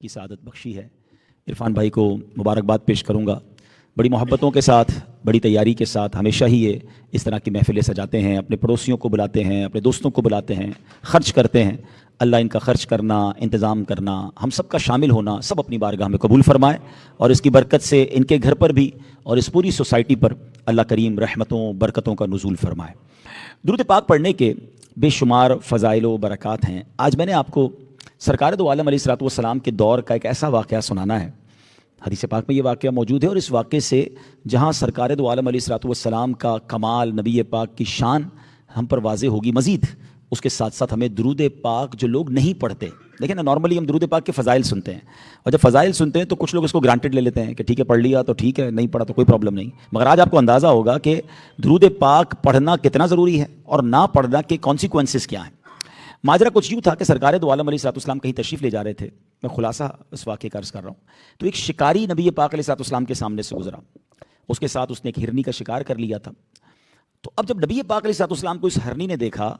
کی سعادت بخشی ہے۔ عرفان بھائی کو مبارکباد پیش کروں گا۔ بڑی محبتوں کے ساتھ، بڑی تیاری کے ساتھ ہمیشہ ہی یہ اس طرح کی محفلیں سجاتے ہیں، اپنے پڑوسیوں کو بلاتے ہیں، اپنے دوستوں کو بلاتے ہیں، خرچ کرتے ہیں۔ اللہ ان کا خرچ کرنا، انتظام کرنا، ہم سب کا شامل ہونا سب اپنی بارگاہ میں قبول فرمائے، اور اس کی برکت سے ان کے گھر پر بھی اور اس پوری سوسائٹی پر اللہ کریم رحمتوں برکتوں کا نزول فرمائے۔ درود پاک پڑھنے کے بے شمار فضائل و برکات ہیں۔ آج میں نے آپ کو سرکار دو عالم علیہ الصلوۃ والسلام کے دور کا ایک ایسا واقعہ سنانا ہے۔ حدیث پاک میں یہ واقعہ موجود ہے، اور اس واقعے سے جہاں سرکار دو عالم علیہ الصلوۃ والسلام کا کمال، نبی پاک کی شان ہم پر واضح ہوگی، مزید اس کے ساتھ ساتھ ہمیں درود پاک جو لوگ نہیں پڑھتے، دیکھیں نا، نارملی ہم درود پاک کے فضائل سنتے ہیں، اور جب فضائل سنتے ہیں تو کچھ لوگ اس کو گرانٹڈ لے لیتے ہیں کہ ٹھیک ہے پڑھ لیا تو ٹھیک ہے، نہیں پڑھا تو کوئی پرابلم نہیں۔ مگر آج آپ کو اندازہ ہوگا کہ درود پاک پڑھنا کتنا ضروری ہے اور نہ پڑھنا کے کانسیکوینسز کیا ہیں۔ ماجرا کچھ یوں تھا کہ سرکار دو عالم علیہ الصلوۃ والسلام کہیں تشریف لے جا رہے تھے، میں خلاصہ اس واقعے کا عرض کر رہا ہوں۔ تو ایک شکاری نبی پاک علیہ الصلوۃ والسلام کے سامنے سے گزرا، اس کے ساتھ اس نے ایک ہرنی کا شکار کر لیا تھا۔ تو اب جب نبی پاک علیہ الصلوۃ والسلام کو اس ہرنی نے دیکھا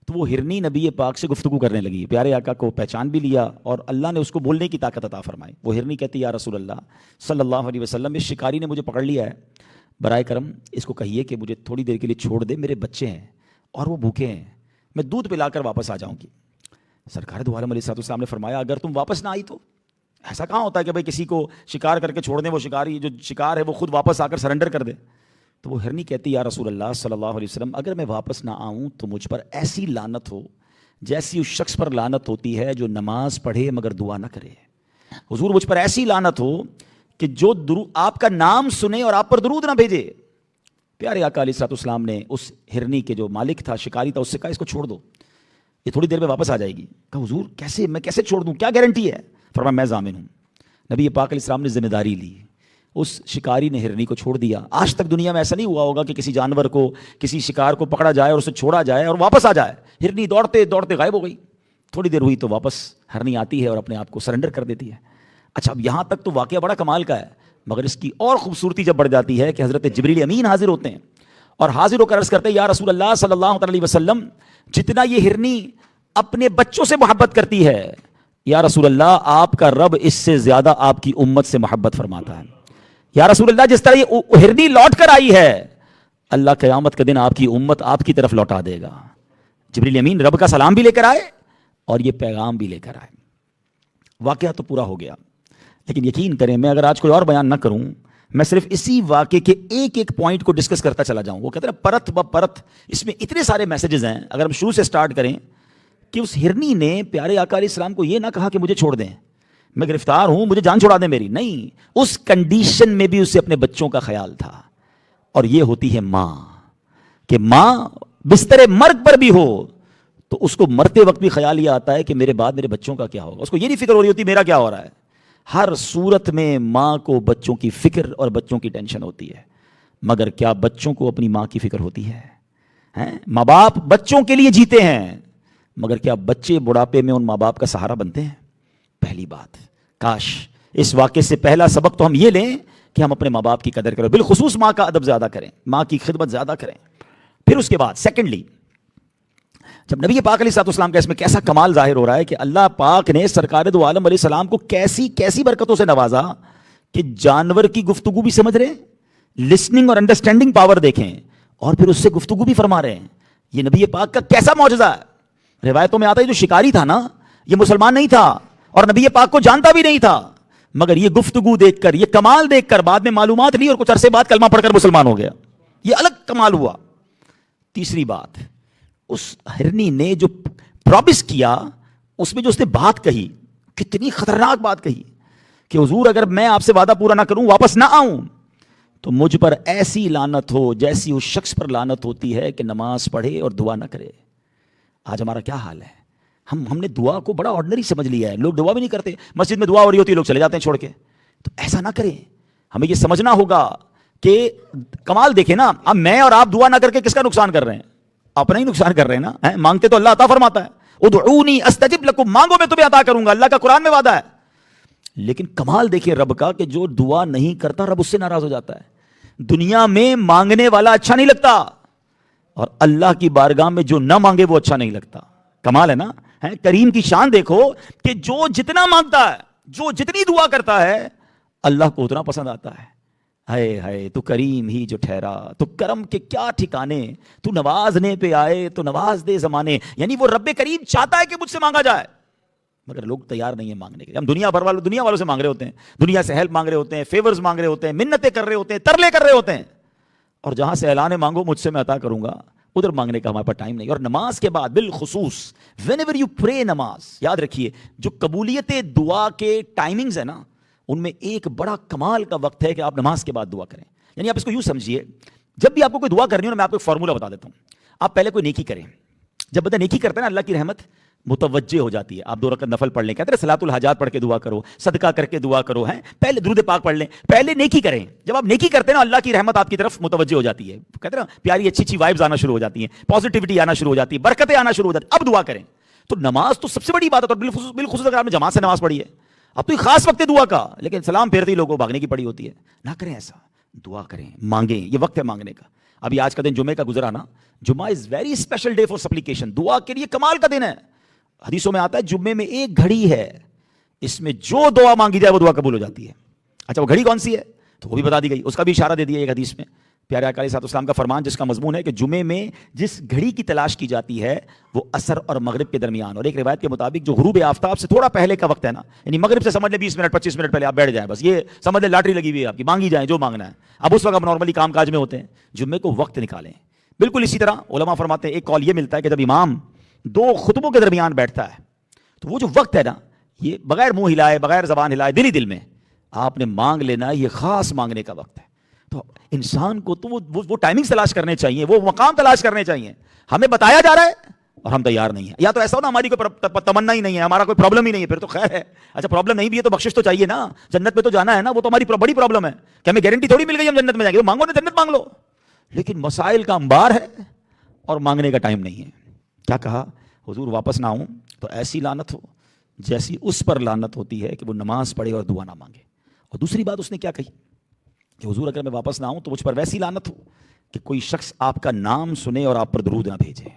تو وہ ہرنی نبی پاک سے گفتگو کرنے لگی، پیارے آقا کو پہچان بھی لیا اور اللہ نے اس کو بولنے کی طاقت عطا فرمائی۔ وہ ہرنی کہتی، یا رسول اللہ صلی اللہ علیہ وسلم، اس شکاری نے مجھے پکڑ لیا ہے، برائے کرم اس کو کہیے کہ مجھے تھوڑی دیر کے لیے چھوڑ دے، میرے بچے ہیں اور وہ بھوکے ہیں، میں دودھ پلا کر واپس آ جاؤں گی۔ سرکار دو عالم علیہ الصلوۃ والسلام نے فرمایا، اگر تم واپس نہ آئی تو؟ ایسا کہاں ہوتا ہے کہ بھائی کسی کو شکار کر کے چھوڑ دیں، وہ شکاری جو شکار ہے وہ خود واپس آ کر سرنڈر کر دے؟ تو وہ ہرنی کہتی، یا رسول اللہ صلی اللہ علیہ وسلم، اگر میں واپس نہ آؤں تو مجھ پر ایسی لعنت ہو جیسی اس شخص پر لعنت ہوتی ہے جو نماز پڑھے مگر دعا نہ کرے۔ حضور، مجھ پر ایسی لعنت ہو کہ جو آپ کا نام سنے اور آپ پر درود نہ بھیجے۔ پیارے آقا علیہ الصلوۃ والسلام نے اس ہرنی کے جو مالک تھا، شکاری تھا، اس سے کہا اس کو چھوڑ دو، یہ تھوڑی دیر میں واپس آ جائے گی۔ کہا حضور کیسے، میں کیسے چھوڑ دوں، کیا گارنٹی ہے؟ فرمایا میں ضامن ہوں۔ نبی پاک علیہ السلام نے ذمہ داری لی، اس شکاری نے ہرنی کو چھوڑ دیا۔ آج تک دنیا میں ایسا نہیں ہوا ہوگا کہ کسی جانور کو، کسی شکار کو پکڑا جائے اور اسے چھوڑا جائے اور واپس آ جائے۔ ہرنی دوڑتے دوڑتے غائب ہو گئی، تھوڑی دیر ہوئی تو واپس ہرنی آتی ہے اور اپنے آپ کو سرنڈر کر دیتی ہے۔ اچھا، اب یہاں تک تو واقعہ بڑا کمال کا ہے، مگر اس کی اور خوبصورتی جب بڑھ جاتی ہے کہ حضرت جبریل امین حاضر ہوتے ہیں اور حاضر ہو کر عرض کرتے ہیں، یا رسول اللہ صلی اللہ علیہ وسلم، جتنا یہ ہرنی اپنے بچوں سے محبت کرتی ہے، یا رسول اللہ آپ کا رب اس سے زیادہ آپ کی امت سے محبت فرماتا ہے۔ یا رسول اللہ، جس طرح یہ ہرنی لوٹ کر آئی ہے، اللہ قیامت کے دن آپ کی امت آپ کی طرف لوٹا دے گا۔ جبریل امین رب کا سلام بھی لے کر آئے اور یہ پیغام بھی لے کر آئے۔ واقعہ تو پورا ہو گیا، لیکن یقین کریں میں اگر آج کوئی اور بیان نہ کروں، میں صرف اسی واقعے کے ایک ایک پوائنٹ کو ڈسکس کرتا چلا جاؤں۔ وہ کہتے ہیں پرت ب پرت، اس میں اتنے سارے میسیجز ہیں، اگر ہم شروع سے سٹارٹ کریں کہ اس ہرنی نے پیارے آقا علیہ السلام کو یہ نہ کہا کہ مجھے چھوڑ دیں، میں گرفتار ہوں، مجھے جان چھڑا دیں میری، نہیں، اس کنڈیشن میں بھی اسے اپنے بچوں کا خیال تھا۔ اور یہ ہوتی ہے ماں، کہ ماں بستر مرگ پر بھی ہو تو اس کو مرتے وقت بھی خیال یہ آتا ہے کہ میرے بعد میرے بچوں کا کیا ہوگا، اس کو یہ نہیں فکر ہو رہی ہوتی میرا کیا ہو رہا ہے۔ ہر صورت میں ماں کو بچوں کی فکر اور بچوں کی ٹینشن ہوتی ہے، مگر کیا بچوں کو اپنی ماں کی فکر ہوتی ہے؟ ماں باپ بچوں کے لیے جیتے ہیں، مگر کیا بچے بڑھاپے میں ان ماں باپ کا سہارا بنتے ہیں؟ پہلی بات، کاش اس واقعے سے پہلا سبق تو ہم یہ لیں کہ ہم اپنے ماں باپ کی قدر کریں، بالخصوص ماں کا ادب زیادہ کریں، ماں کی خدمت زیادہ کریں۔ پھر اس کے بعد سیکنڈلی، جب نبی پاک علیہ الصلوۃ والسلام کا اس میں کیسا کمال ظاہر ہو رہا ہے کہ اللہ پاک نے سرکار دو عالم علیہ السلام کو کیسی کیسی برکتوں سے نوازا کہ جانور کی گفتگو بھی سمجھ رہے ہیں، لسننگ اور انڈرسٹینڈنگ پاور دیکھیں، اور پھر اس سے گفتگو بھی فرما رہے ہیں۔ یہ نبی پاک کا کیسا معجزہ ہے۔ روایتوں میں آتا ہے جو شکاری تھا نا، یہ مسلمان نہیں تھا اور نبی پاک کو جانتا بھی نہیں تھا، مگر یہ گفتگو دیکھ کر، یہ کمال دیکھ کر بعد میں معلومات لی اور کچھ عرصے بعد کلمہ پڑھ کر مسلمان ہو گیا۔ یہ الگ کمال ہوا۔ تیسری بات، اس ہرنی نے جو پرومس کیا، اس میں جو اس نے بات کہی، کتنی خطرناک بات کہی کہ حضور اگر میں آپ سے وعدہ پورا نہ کروں، واپس نہ آؤں، تو مجھ پر ایسی لعنت ہو جیسی اس شخص پر لعنت ہوتی ہے کہ نماز پڑھے اور دعا نہ کرے۔ آج ہمارا کیا حال ہے؟ ہم نے دعا کو بڑا آرڈنری سمجھ لیا ہے، لوگ دعا بھی نہیں کرتے، مسجد میں دعا ہو رہی ہوتی ہے لوگ چلے جاتے ہیں چھوڑ کے۔ تو ایسا نہ کریں، ہمیں یہ سمجھنا ہوگا کہ کمال دیکھیں نا، اب میں اور آپ دعا نہ کر کے کس کا نقصان کر رہے ہیں؟ اپنا ہی نقصان کر رہے ہیں نا۔ مانگتے تو اللہ عطا فرماتا ہے، ادعونی استجب لکم، مانگو میں تمہیں عطا کروں گا، اللہ کا قرآن میں وعدہ ہے۔ لیکن کمال دیکھیں رب کا کہ جو دعا نہیں کرتا رب اس سے ناراض ہو جاتا ہے۔ دنیا میں مانگنے والا اچھا نہیں لگتا، اور اللہ کی بارگاہ میں جو نہ مانگے وہ اچھا نہیں لگتا۔ کمال ہے نا۔ کریم کی شان دیکھو کہ جو جتنا مانگتا ہے جو جتنی دعا کرتا ہے اللہ کو اتنا پسند آتا ہے. ہائے ہائے تو کریم ہی جو ٹھہرا, تو کرم کے کیا ٹھکانے, تو نوازنے پہ آئے تو نواز دے زمانے. یعنی وہ رب کریم چاہتا ہے کہ مجھ سے مانگا جائے, مگر لوگ تیار نہیں ہیں مانگنے کے لیے. ہم دنیا والوں سے مانگ رہے ہوتے ہیں, دنیا سے ہیلپ مانگ رہے ہوتے ہیں, فیورز مانگ رہے ہوتے ہیں, منتیں کر رہے ہوتے ہیں, ترلے کر رہے ہوتے ہیں, اور جہاں سے اعلان مانگو مجھ سے میں عطا کروں گا, ادھر مانگنے کا ہمارے پاس ٹائم نہیں. اور نماز کے بعد بالخصوص whenever you pray, نماز یاد رکھیے جو قبولیت دعا کے ٹائمنگز ہیں نا, ان میں ایک بڑا کمال کا وقت ہے کہ آپ نماز کے بعد دعا کریں. یعنی آپ اس کو یوں سمجھیے, جب بھی آپ کو کوئی دعا کرنی ہو نا, میں آپ کو ایک فارمولہ بتا دیتا ہوں. آپ پہلے کوئی نیکی کریں, جب بندہ نیکی کرتا ہے نا اللہ کی رحمت متوجہ ہو جاتی ہے. آپ 2 رکعت نفل پڑھ لیں, کہتے ہیں صلاۃ الحاجات پڑھ کے دعا کرو, صدقہ کر کے دعا کرو, ہیں پہلے درود پاک پڑھ لیں, پہلے نیکی کریں. جب آپ نیکی کرتے ہیں نا اللہ کی رحمت آپ کی طرف متوجہ ہو جاتی ہے. کہتے ہیں نا پیاری اچھی اچھی وائبز آنا شروع ہو جاتی ہیں, پازیٹیوٹی آنا شروع ہو جاتی ہے, برکتیں آنا شروع ہو جاتی ہیں. اب دعا کریں. تو نماز تو سب سے بڑی بات ہے, اور بالخصوص اگر آپ نے جماعت سے نماز پڑھی ہے, اب تو ایک خاص وقت ہے دعا کا, لیکن سلام پھیرتے ہی لوگوں کو بھاگنے کی پڑی ہوتی ہے. نہ کریں ایسا, دعا کریں, مانگیں, یہ وقت ہے مانگنے کا. ابھی آج کا دن جمعے کا گزرا نا, جمعہ is very special day for supplication, دعا کے لیے کمال کا دن ہے. حدیثوں میں آتا ہے جمعے میں ایک گھڑی ہے, اس میں جو دعا مانگی جائے وہ دعا قبول ہو جاتی ہے. اچھا وہ گھڑی کون سی ہے تو وہ بھی بتا دی گئی, اس کا بھی اشارہ دے دیا ایک حدیث میں. پیارے آقا علیہ الصلوۃ والسلام کا فرمان جس کا مضمون ہے کہ جمعے میں جس گھڑی کی تلاش کی جاتی ہے وہ عصر اور مغرب کے درمیان, اور ایک روایت کے مطابق جو غروب آفتاب سے تھوڑا پہلے کا وقت ہے نا, یعنی مغرب سے سمجھ لیں 20 منٹ 25 منٹ پہلے آپ بیٹھ جائیں, بس یہ سمجھ لیں لاٹری لگی ہوئی ہے آپ کی, مانگی جائیں جو مانگنا ہے. اب اس وقت آپ نارملی کام کاج میں ہوتے ہیں, جمعے کو وقت نکالیں. بالکل اسی طرح علماء فرماتے ہیں ایک کال یہ ملتا ہے کہ جب امام 2 خطبوں کے درمیان بیٹھتا ہے تو وہ جو وقت ہے نا, یہ بغیر منہ ہلائے بغیر زبان ہلائے دل ہی دل میں آپ نے مانگ لینا, یہ خاص مانگنے کا وقت ہے. تو انسان کو تو وہ ٹائمنگ تلاش کرنے چاہیے, وہ مقام تلاش کرنے چاہیے. ہمیں بتایا جا رہا ہے اور ہم تیار نہیں ہیں. یا تو ایسا ہو نا ہماری کوئی تمنا ہی نہیں ہے, ہمارا کوئی پرابلم ہی نہیں ہے, پھر تو خیر ہے. اچھا پرابلم نہیں بھی ہے تو بخشش تو چاہیے نا, جنت میں تو جانا ہے نا, وہ تو ہماری بڑی پرابلم ہے کہ ہمیں گارنٹی تھوڑی مل گئی ہم جنت میں جائیں گے. تو مانگو نا جنت مانگ لو, لیکن مسائل کا انبار ہے اور مانگنے کا ٹائم نہیں ہے. کیا کہا حضور, واپس نہ آؤں تو ایسی لعنت ہو جیسی اس پر لعنت ہوتی ہے کہ وہ نماز پڑھے اور دعا نہ مانگے. اور دوسری بات اس نے کیا کہی کہ حضور اگر میں واپس نہ آؤں تو مجھ پر ویسی لعنت ہو کہ کوئی شخص آپ کا نام سنے اور آپ پر درود نہ بھیجے.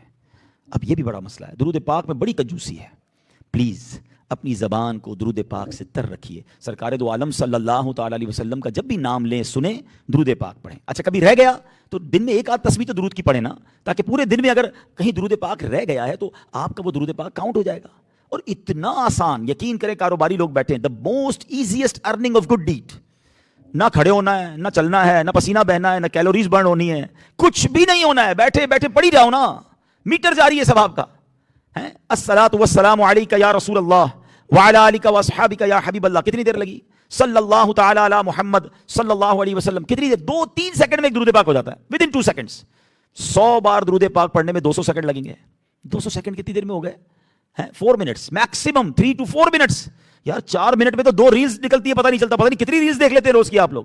اب یہ بھی بڑا مسئلہ ہے, درود پاک میں بڑی کنجوسی ہے. پلیز اپنی زبان کو درود پاک سے تر رکھیے. سرکار دو عالم صلی اللہ تعالی علیہ وسلم کا جب بھی نام لیں سنیں درود پاک پڑھیں. اچھا کبھی رہ گیا تو دن میں 1 آدھ تسبیح تو درود کی پڑھیں نا, تاکہ پورے دن میں اگر کہیں درود پاک رہ گیا ہے تو آپ کا وہ درود پاک کاؤنٹ ہو جائے گا. اور اتنا آسان, یقین کریں کاروباری لوگ بیٹھے ہیں, the most easiest earning of good deed. نہ کھڑے ہونا ہے, نہ چلنا ہے, نہ پسینہ بہنا ہے, نہ کیلوریز برن ہونی ہے, کچھ بھی نہیں ہونا ہے, بیٹھے بیٹھے پڑھی جاؤ نا, میٹر جاری ہے ثواب کا. الصلاۃ والسلام علیک یا رسول اللہ وعلی آلک واصحابک یا حبیب اللہ. کتنی دیر لگی؟ صلی اللہ تعالی علی محمد صلی اللہ علیہ وسلم. کتنی دیر؟ 2-3 سیکنڈ میں ایک درود پاک ہو جاتا ہے, ود ان 2 سیکنڈز. 100 بار درود پاک پڑھنے میں 200 سیکنڈ لگیں گے. 200 سیکنڈ کتنی دیر میں ہو گئے؟ 4 منٹس میکسیمم, 3 to 4 منٹس. یار 4 منٹ میں تو 2 ریلز نکلتی ہے, پتہ نہیں چلتا. پتہ نہیں کتنی ریلز دیکھ لیتے ہیں روز کی آپ لوگ.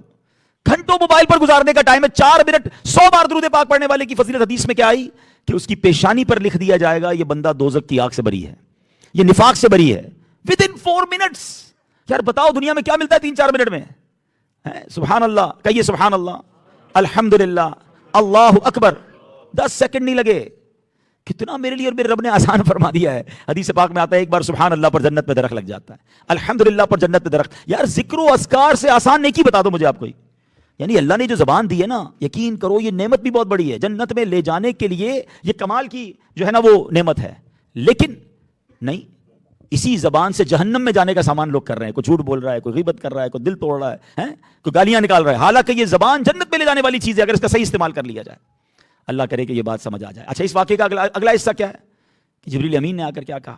گھنٹوں موبائل پر گزارنے کا ٹائم ہے, 4 منٹ 100 بار درود پاک پڑھنے والے کی فضیلت حدیث میں کیا آئی کہ اس کی پیشانی پر لکھ دیا جائے گا یہ بندہ دوزخ کی آگ سے بری ہے, یہ نفاق سے بری ہے, ود ان 4 منٹس. یار بتاؤ دنیا میں کیا ملتا ہے 3-4 منٹ میں؟ سبحان اللہ کہیے, سبحان اللہ, الحمدللہ, اللہ اکبر. 10 سیکنڈ نہیں لگے. کتنا میرے لیے اور میرے رب نے آسان فرما دیا ہے. حدیث پاک میں آتا ہے ایک بار سبحان اللہ پر جنت میں درخت لگ جاتا ہے, الحمدللہ پر جنت میں درخت. یار ذکر و اذکار سے آسان نیکی بتا دو مجھے آپ کوئی. یعنی اللہ نے جو زبان دی ہے نا, یقین کرو یہ نعمت بھی بہت بڑی ہے. جنت میں لے جانے کے لیے یہ کمال کی جو ہے نا وہ نعمت ہے, لیکن نہیں, اسی زبان سے جہنم میں جانے کا سامان لوگ کر رہے ہیں. کوئی جھوٹ بول رہا ہے, کوئی غیبت کر رہا ہے, کوئی دل توڑ رہا ہے, کوئی گالیاں نکال رہا ہے. حالانکہ یہ زبان جنت میں لے جانے والی چیز ہے اگر اس کا صحیح استعمال کر لیا جائے. اللہ کرے کہ یہ بات سمجھ آ جائے. اچھا اس واقعے کا اگلا حصہ کیا ہے کہ جبریل امین نے آ کر کیا کہا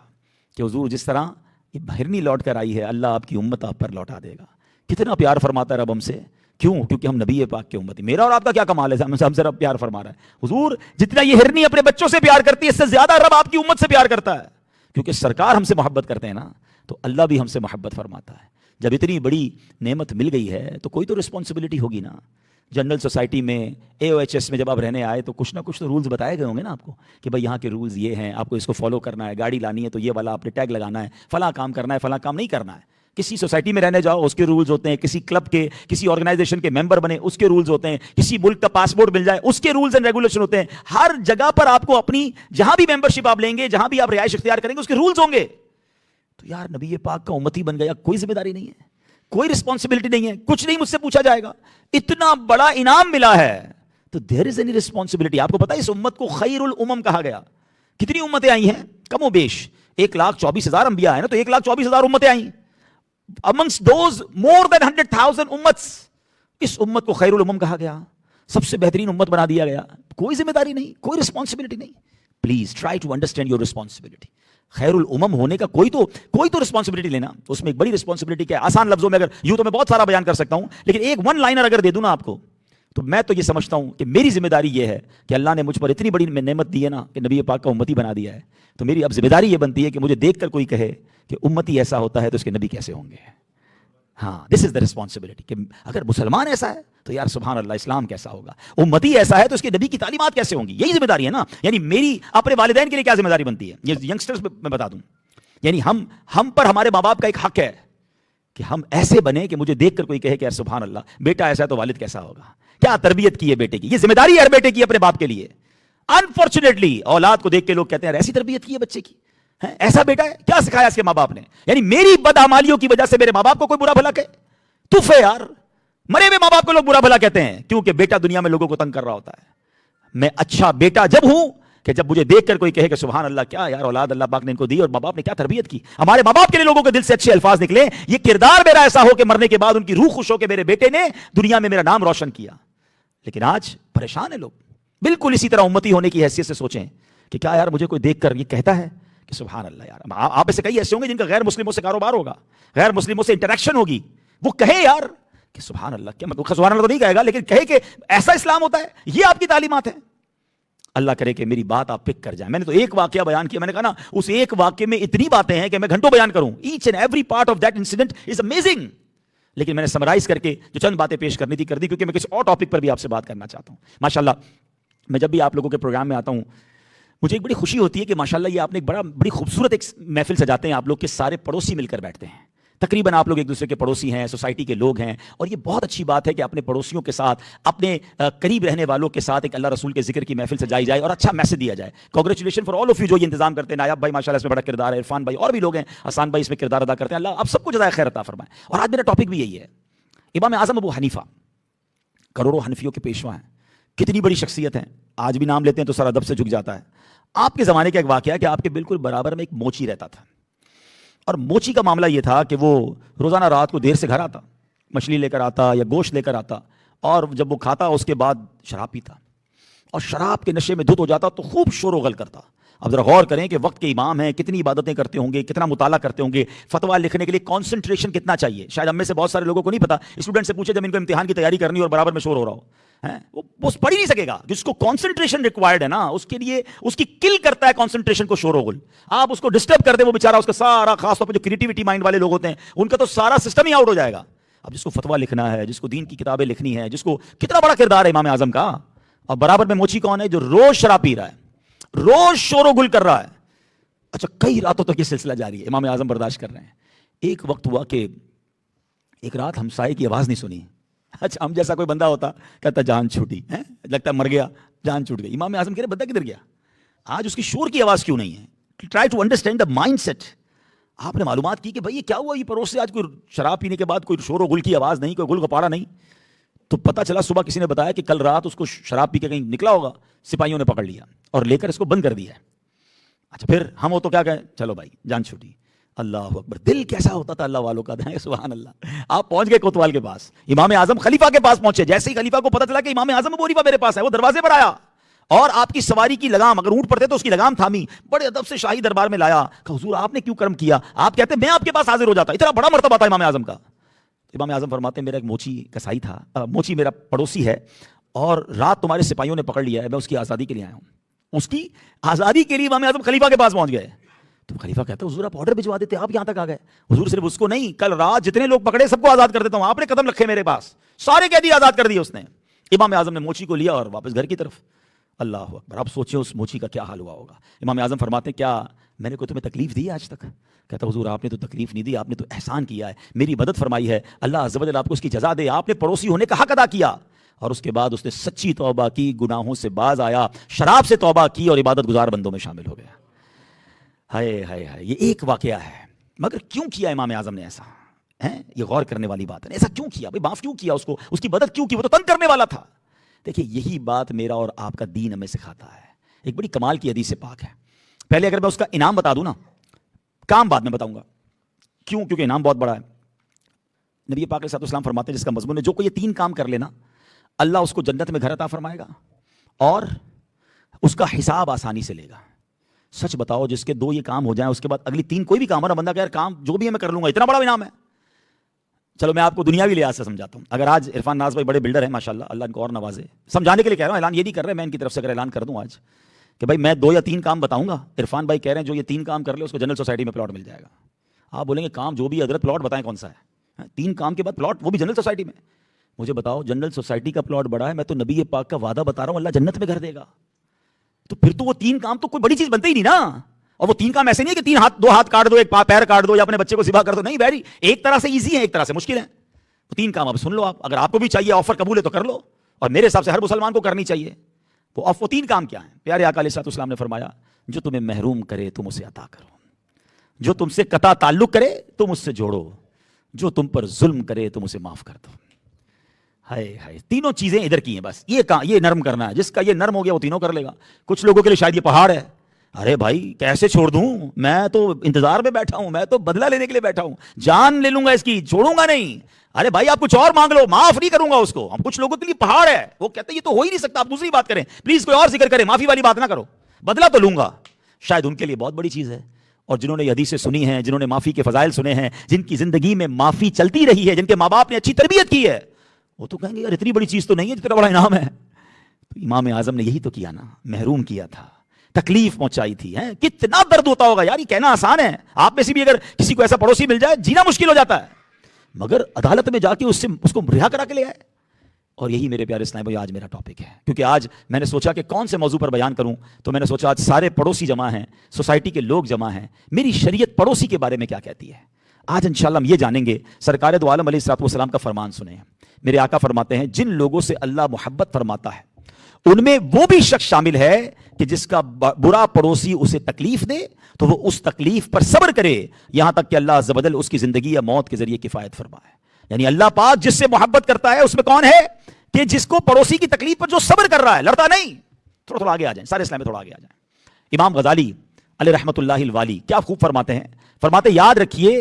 کہ حضور جس طرح یہ ہرنی لوٹ کر آئی ہے اللہ آپ کی امت آپ پر لوٹا دے گا. کتنا پیار فرماتا ہے رب ہم سے. کیوں؟ کیونکہ ہم نبی پاک کی امت. میرا اور آپ کا کیا کمال ہے, ہم سے رب پیار فرما رہا ہے. حضور جتنا یہ ہرنی اپنے بچوں سے پیار کرتی ہے اس سے زیادہ رب آپ کی امت سے پیار کرتا ہے, کیونکہ سرکار ہم سے محبت کرتے ہیں نا, تو اللہ بھی ہم سے محبت فرماتا ہے. جب اتنی بڑی نعمت مل گئی ہے تو کوئی تو رسپانسبلٹی ہوگی نا. جنرل سوسائٹی میں AOHS میں جب آپ رہنے آئے تو کچھ نہ کچھ تو رولز بتائے گئے ہوں گے نا آپ کو کہ بھائی یہاں کے رولز یہ ہیں, آپ کو اس کو فالو کرنا ہے, گاڑی لانی ہے تو یہ والا آپ نے ٹیگ لگانا ہے, فلاں کام کرنا ہے, فلاں کام نہیں کرنا ہے. کسی سوسائٹی میں رہنے جاؤ اس کے رولز ہوتے ہیں, کسی کلب کے کسی آرگنائزیشن کے ممبر بنے اس کے رولز ہوتے ہیں, کسی ملک کا پاسپورٹ مل جائے اس کے رولز اینڈ ریگولیشن ہوتے ہیں. ہر جگہ پر آپ کو اپنی جہاں بھی ممبرشپ آپ لیں گے, جہاں بھی آپ رہائش اختیار کریں گے اس کے رولز ہوں گے. تو یار نبی پاک کا امتی بن گیا, کوئی ذمہ داری نہیں ہے, کوئی رسپانسبلٹی نہیں ہے, کچھ نہیں مجھ سے پوچھا جائے گا, اتنا بڑا انعام ملا ہے, تو دیر از اینی رسپانسبلٹی. آپ کو پتا ہے اس امت کو خیر الامم کہا گیا. کتنی امتیں آئی ہیں, کم و بیش 1,24,000 انبیاء ہیں نا, تو 1,24,000 امتیں آئیں. amongst those more than 100,000 امتس, اس امت کو خیر الامم کہا گیا, سب سے بہترین امت بنا دیا گیا. کوئی ذمہ داری نہیں, کوئی رسپانسبلٹی نہیں. Please try to understand your responsibility. خیر الامم ہونے کا کوئی تو رسپانسبلٹی لینا, اس میں ایک بڑی رسپانسبلٹی کیا ہے. آسان لفظوں میں اگر یوں تو میں بہت سارا بیان کر سکتا ہوں, لیکن ایک ون لائنر اگر دے دوں نا آپ کو, تو میں تو یہ سمجھتا ہوں کہ میری ذمہ داری یہ ہے کہ اللہ نے مجھ پر اتنی بڑی نعمت دی ہے نا کہ نبی پاک کا امتی بنا دیا ہے, تو میری اب ذمہ داری یہ بنتی ہے کہ مجھے دیکھ کر کوئی کہے کہ امتی ایسا ہوتا ہے تو اس کے نبی کیسے ہوں گے. ہاں, دس از دا رسپانسبلٹی, کہ اگر مسلمان ایسا ہے تو یار سبحان اللہ اسلام کیسا ہوگا, امتی ایسا ہے تو اس کے نبی کی تعلیمات کیسے ہوں گی. یہی ذمہ داری ہے نا. یعنی میری اپنے والدین کے لیے کیا ذمہ داری بنتی ہے, یہ ینگسٹرز میں بتا دوں. یعنی ہم پر ہمارے ماں باپ کا ایک حق ہے کہ ہم ایسے بنے کہ مجھے دیکھ کر کوئی کہے کہ یار سبحان اللہ بیٹا ایسا ہے تو والد کیسا ہوگا, کیا تربیت کی ہے بیٹے کی. یہ ذمہ داری ہے ہر بیٹے کی اپنے باپ کے لیے. انفارچونیٹلی اولاد کو دیکھ کے لوگ کہتے ہیں ایسی تربیت کی ہے بچے کی, ایسا بیٹا ہے, کیا سکھایا اس کے ماں باپ نے. یعنی میری بدعمالیوں کی وجہ سے میرے ماں باپ کو کوئی برا بھلا کہے, تف ہے یار. مرے ہوئے ماں باپ کو لوگ برا بھلا کہتے ہیں کیونکہ بیٹا دنیا میں لوگوں کو تنگ کر رہا ہوتا ہے. میں اچھا بیٹا جب ہوں کہ جب مجھے دیکھ کر کوئی کہے کہ سبحان اللہ کیا یار اولاد اللہ پاک نے ان کو دی, اور ماں باپ نے کیا تربیت کی. ہمارے ماں باپ کے لیے لوگوں کے دل سے اچھے الفاظ نکلے, یہ کردار میرا ایسا ہو کہ مرنے کے بعد ان کی روح خوش ہو کہ میرے بیٹے نے دنیا میں میرا نام روشن کیا. لیکن آج پریشان ہیں لوگ. بالکل اسی طرح امتی ہونے کی حیثیت سے سوچیں کہ کیا یار مجھے کوئی دیکھ کر یہ کہتا ہے کہ سبحان اللہ یار. آپ ایسے کئی ایسے ہوں گے جن کا غیر مسلموں سے کاروبار ہوگا, غیر مسلموں سے انٹریکشن ہوگی, وہ کہے یار کہ سبحان اللہ, کیا مطلب سبحان اللہ تو نہیں کہے گا, لیکن کہے کہ ایسا اسلام ہوتا ہے, یہ آپ کی تعلیمات ہیں. اللہ کرے کہ میری بات آپ پک کر جائیں. میں نے تو ایک واقعہ بیان کیا, میں نے کہا نا اس ایک واقعے میں اتنی باتیں ہیں کہ میں گھنٹوں بیان کروں. Each and every part of that incident is amazing. لیکن میں نے سمرائز کر کے جو چند باتیں پیش کرنی تھی کر دی, کیونکہ میں کسی اور ٹاپک پر بھی آپ سے بات کرنا چاہتا ہوں. ماشاءاللہ میں جب بھی آپ لوگوں کے پروگرام میں آتا ہوں مجھے ایک بڑی خوشی ہوتی ہے کہ ماشاءاللہ یہ آپ نے ایک بڑی خوبصورت ایک محفل سجاتے ہیں آپ لوگ کے سارے پڑوسی مل کر بیٹھتے ہیں. تقریباً آپ لوگ ایک دوسرے کے پڑوسی ہیں, سوسائٹی کے لوگ ہیں, اور یہ بہت اچھی بات ہے کہ اپنے پڑوسیوں کے ساتھ, اپنے قریب رہنے والوں کے ساتھ ایک اللہ رسول کے ذکر کی محفل سجائی جائے اور اچھا میسج دیا جائے. Congratulation for all of you جو یہ انتظام کرتے ہیں. نایاب بھائی ماشاءاللہ اس میں بڑا کردار ہے, عرفان بھائی اور بھی لوگ ہیں, حسان بھائی اس میں کردار ادا کرتے ہیں. اللہ آپ سب کو جزائے خیر عطا فرمائے. اور آج میرا ٹاپک بھی یہی ہے. امام اعظم ابو حنیفہ کروڑوں حنفیوں کے پیشوا ہیں, کتنی بڑی شخصیت ہیں. آج بھی نام لیتے ہیں تو سر ادب سے جھک جاتا ہے. آپ کے زمانے کا ایک واقعہ ہے کہ آپ کے بالکل برابر میں ایک موچی رہتا تھا, اور موچی کا معاملہ یہ تھا کہ وہ روزانہ رات کو دیر سے گھر آتا, مچھلی لے کر آتا یا گوشت لے کر آتا, اور جب وہ کھاتا اس کے بعد شراب پیتا, اور شراب کے نشے میں دھت ہو جاتا تو خوب شور و غل کرتا. اب ذرا غور کریں کہ وقت کے امام ہیں, کتنی عبادتیں کرتے ہوں گے, کتنا مطالعہ کرتے ہوں گے, فتویٰ لکھنے کے لیے کانسنٹریشن کتنا چاہیے. شاید ہم میں سے بہت سارے لوگوں کو نہیں پتا. اسٹوڈنٹ سے پوچھے جب ان کو امتحان کی تیاری کرنی اور برابر میں شور ہو رہا ہو, وہ پڑھ ہی نہیں سکے گا. جس کو کانسنٹریشن ریکوائرڈ ہے نا, اس کے لیے اس کی کل کرتا ہے کانسنٹریشن کو شور و غل. آپ اس کو ڈسٹرب کر دیں, وہ بیچارہ اس کا سارا, خاص طور پہ جو کریٹیوٹی مائنڈ والے لوگ ہوتے ہیں ان کا تو سارا سسٹم ہی آؤٹ ہو جائے گا. اب جس کو فتویٰ لکھنا ہے, جس کو دین کی کتابیں لکھنی ہے, جس کو کتنا بڑا کردار ہے امام اعظم کا, اور برابر میں موچی کون ہے جو روز شراب پی رہا ہے, روز شور و غل کر رہا ہے. اچھا کئی راتوں تک یہ سلسلہ جاری ہے, امام اعظم برداشت کر رہے ہیں. ایک وقت ہوا کہ ایک رات ہمسائے کی آواز نہیں سنی. اچھا ہم جیسا کوئی بندہ ہوتا کہتا جان چھوٹی, لگتا ہے مر گیا, جان چھوٹ گئی. امام اعظم کہہ رہے بندہ کدھر گیا, آج اس کی شور کی آواز کیوں نہیں ہے. Try to understand the mindset. آپ نے معلومات کی کہ بھائی یہ کیا ہوا, یہ پڑوس سے آج کوئی شراب پینے کے بعد کوئی شور و غل کی آواز نہیں, کوئی غل گپاڑا نہیں. تو پتہ چلا صبح کسی نے بتایا کہ کل رات اس کو شراب پی کے کہیں نکلا ہوگا, سپاہیوں نے پکڑ لیا اور لے کر اس کو بند کر دیا. اچھا پھر ہم ہو تو کیا کہیں, چلو بھائی جان چھوٹی. اللہ اکبر, دل کیسا ہوتا تھا اللہ والوں کا, سبحان اللہ. آپ پہنچ گئے کوتوال کے پاس, امام اعظم خلیفہ کے پاس پہنچے. جیسے ہی خلیفہ کو پتہ چلا کہ امام اعظم ابو حنیفہ میرے پاس ہے, وہ دروازے پر آیا اور آپ کی سواری کی لگام, اگر اونٹ پر تھے تو اس کی لگام تھامی, بڑے ادب سے شاہی دربار میں لایا. کہ حضور آپ نے کیوں کرم کیا؟ آپ کہتے میں آپ کے پاس حاضر ہو جاتا. اتنا بڑا مرتبہ تھا امام اعظم کا. امام اعظم فرماتے میرا ایک موچی کسائی تھا, موچی میرا پڑوسی ہے, اور رات تمہارے سپاہیوں نے پکڑ لیا ہے, میں اس کی آزادی کے لیے آیا ہوں. اس کی آزادی کے لیے امام اعظم خلیفہ کے پاس پہنچ گئے. تو خلیفہ کہتا ہے حضور آپ آرڈر بھجوا دیتے, آپ یہاں تک آ گئے. حضور صرف اس کو نہیں, کل رات جتنے لوگ پکڑے سب کو آزاد کر دیتا ہوں. آپ نے قدم رکھے میرے پاس, سارے قیدی آزاد کر دیے اس نے. امام اعظم نے موچی کو لیا اور واپس گھر کی طرف. اللہ اکبر, آپ سوچیں اس موچی کا کیا حال ہوا ہوگا. امام اعظم فرماتے ہیں کیا میں نے کوئی تمہیں تکلیف دی آج تک؟ کہتا حضور آپ نے تو تکلیف نہیں دی, آپ نے تو احسان کیا ہے, میری مدد فرمائی ہے. اللہ عز و جل آپ کو اس کی جزا دے. آپ نے پڑوسی ہونے کا حق ادا کیا, اور اس کے بعد اس نے سچی توبہ کی, گناہوں سے باز آیا, شراب سے توبہ کی اور عبادت گزار بندوں میں شامل ہو گیا. ہائے ہائے ہائے, یہ ایک واقعہ ہے. مگر کیوں کیا امام اعظم نے ایسا؟ یہ غور کرنے والی بات ہے. ایسا کیوں کیا بھائی؟ معاف کیوں کیا اس کو؟ اس کی مدد کیوں کی؟ وہ تو تنگ کرنے والا تھا. دیکھیے یہی بات میرا اور آپ کا دین ہمیں سکھاتا ہے. ایک بڑی کمال کی حدیث پاک ہے. پہلے اگر میں اس کا انعام بتا دوں نا, کام بعد میں بتاؤں گا. کیوں؟ کیونکہ انعام بہت بڑا ہے. نبی پاک علیہ الصلوۃ والسلام فرماتے ہیں جس کا مضمون ہے جو کوئی یہ 3 کام کر لینا اللہ اس کو جنت میں گھر عطا فرمائے گا اور اس کا حساب آسانی سے لے گا. سچ بتاؤ جس کے 2 یہ کام ہو جائیں اس کے بعد اگلی 3 کوئی بھی کام ہو نا, بندہ کہ یار کام جو بھی ہے میں کر لوں گا, اتنا بڑا انعام ہے. چلو میں آپ کو دنیاوی لحاظ سے سمجھاتا ہوں. اگر آج عرفان ناز بھائی بڑے بلڈر ہیں ماشاءاللہ, اللہ ان کو اور نوازے, سمجھانے کے لیے کہہ رہا ہوں, اعلان یہ نہیں کر رہے میں ان کی طرف سے اگر اعلان کر دوں آج کہ بھائی میں 2 یا 3 کام بتاؤں گا, عرفان بھائی کہہ رہے ہیں جو یہ 3 کام کر لے اس کو جنرل سوسائٹی میں پلاٹ مل جائے گا. آپ بولیں گے کام جو بھی حضرت پلاٹ بتائیں کون سا ہے؟ 3 کام کے بعد پلاٹ, وہ بھی جنرل سوسائٹی میں. مجھے بتاؤ جنرل سوسائٹی کا پلاٹ بڑا ہے, میں تو نبی پاک کا وعدہ بتا رہا ہوں اللہ جنت میں گھر دے گا. تو پھر تو وہ 3 کام تو کوئی بڑی چیز بنتے ہی نہیں نا. اور وہ 3 کام ایسے نہیں ہے کہ 2 ہاتھ کاٹ دو, 1 پیر کاٹ دو یا اپنے بچے کو ذبح کر دو. نہیں بھائی, ایک طرح سے ایزی ہے, ایک طرح سے مشکل ہے. وہ 3 کام اب سن لو آپ, اگر آپ کو بھی چاہیے آفر قبول ہے تو کر لو, اور میرے حساب سے ہر مسلمان کو کرنی چاہیے. وہ 3 کام کیا ہیں؟ پیارے آقا علیہ الصلوۃ والسلام نے فرمایا جو تمہیں محروم کرے تم اسے عطا کرو, جو تم سے قطع تعلق کرے تم اس سے جوڑو, جو تم پر ظلم کرے تم اسے معاف کر دو. ہائے ہائے, 3 چیزیں ادھر کی ہیں بس. یہ نرم کرنا ہے, جس کا یہ نرم ہو گیا وہ 3 کر لے گا. کچھ لوگوں کے لیے شاید یہ پہاڑ ہے. ارے بھائی کیسے چھوڑ دوں, میں تو انتظار میں بیٹھا ہوں, میں تو بدلہ لینے کے لیے بیٹھا ہوں, جان لے لوں گا اس کی, چھوڑوں گا نہیں. ارے بھائی آپ کچھ اور مانگ لو, معاف نہیں کروں گا اس کو. ہم کچھ لوگوں کے لیے پہاڑ ہے, وہ کہتے ہیں یہ تو ہو ہی نہیں سکتا, آپ دوسری بات کریں پلیز, کوئی اور ذکر کریں, معافی والی بات نہ کرو, بدلہ تو لوں گا. شاید ان کے لیے بہت بڑی چیز ہے. اور جنہوں نے یہ حدیثیں سنی ہیں, جنہوں نے معافی کے فضائل سنے ہیں, جن کی زندگی میں معافی چلتی رہی ہے, جن کے ماں باپ نے اچھی تربیت کی ہے, وہ تو کہیں گے یار اتنی بڑی چیز تو نہیں ہے جتنا بڑا انعام ہے. امام اعظم نے یہی تو کیا نا, محروم کیا تھا, تکلیف پہنچائی تھی. کتنا درد ہوتا ہوگا یار, یہ کہنا آسان ہے. آپ میں سے بھی اگر کسی کو ایسا پڑوسی مل جائے جینا مشکل ہو جاتا ہے, مگر عدالت میں جا کے اس کو رہا کرا کے لے آئے. اور یہی میرے پیارے اسلام بھائی آج میرا ٹاپک ہے, کیونکہ آج میں نے سوچا کہ کون سے موضوع پر بیان کروں, تو میں نے سوچا آج سارے پڑوسی جمع ہیں, سوسائٹی کے لوگ جمع ہیں, میری شریعت پڑوسی کے بارے میں کیا کہتی ہے. آج انشاءاللہ ہم یہ جانیں گے. سرکار دو عالم علیہ الصلوۃ والسلام کا فرمان سنیں. میرے آقا فرماتے ہیں جن لوگوں سے اللہ محبت فرماتا ہے ان میں وہ بھی شخص شامل ہے کہ جس کا برا پڑوسی اسے تکلیف دے تو وہ اس تکلیف پر صبر کرے یہاں تک کہ اللہ عز و جل اس کی زندگی یا موت کے ذریعے کفایت فرمائے. یعنی اللہ پاک جس سے محبت کرتا ہے اس میں کون ہے کہ جس کو پڑوسی کی تکلیف پر جو صبر کر رہا ہے, لڑتا نہیں. تھوڑا آگے آ جائیں, سارے اسلام میں تھوڑا آگے آ جائیں. امام غزالی علیہ رحمۃ اللہ الوالی کیا خوب فرماتے ہیں, فرماتے یاد رکھیے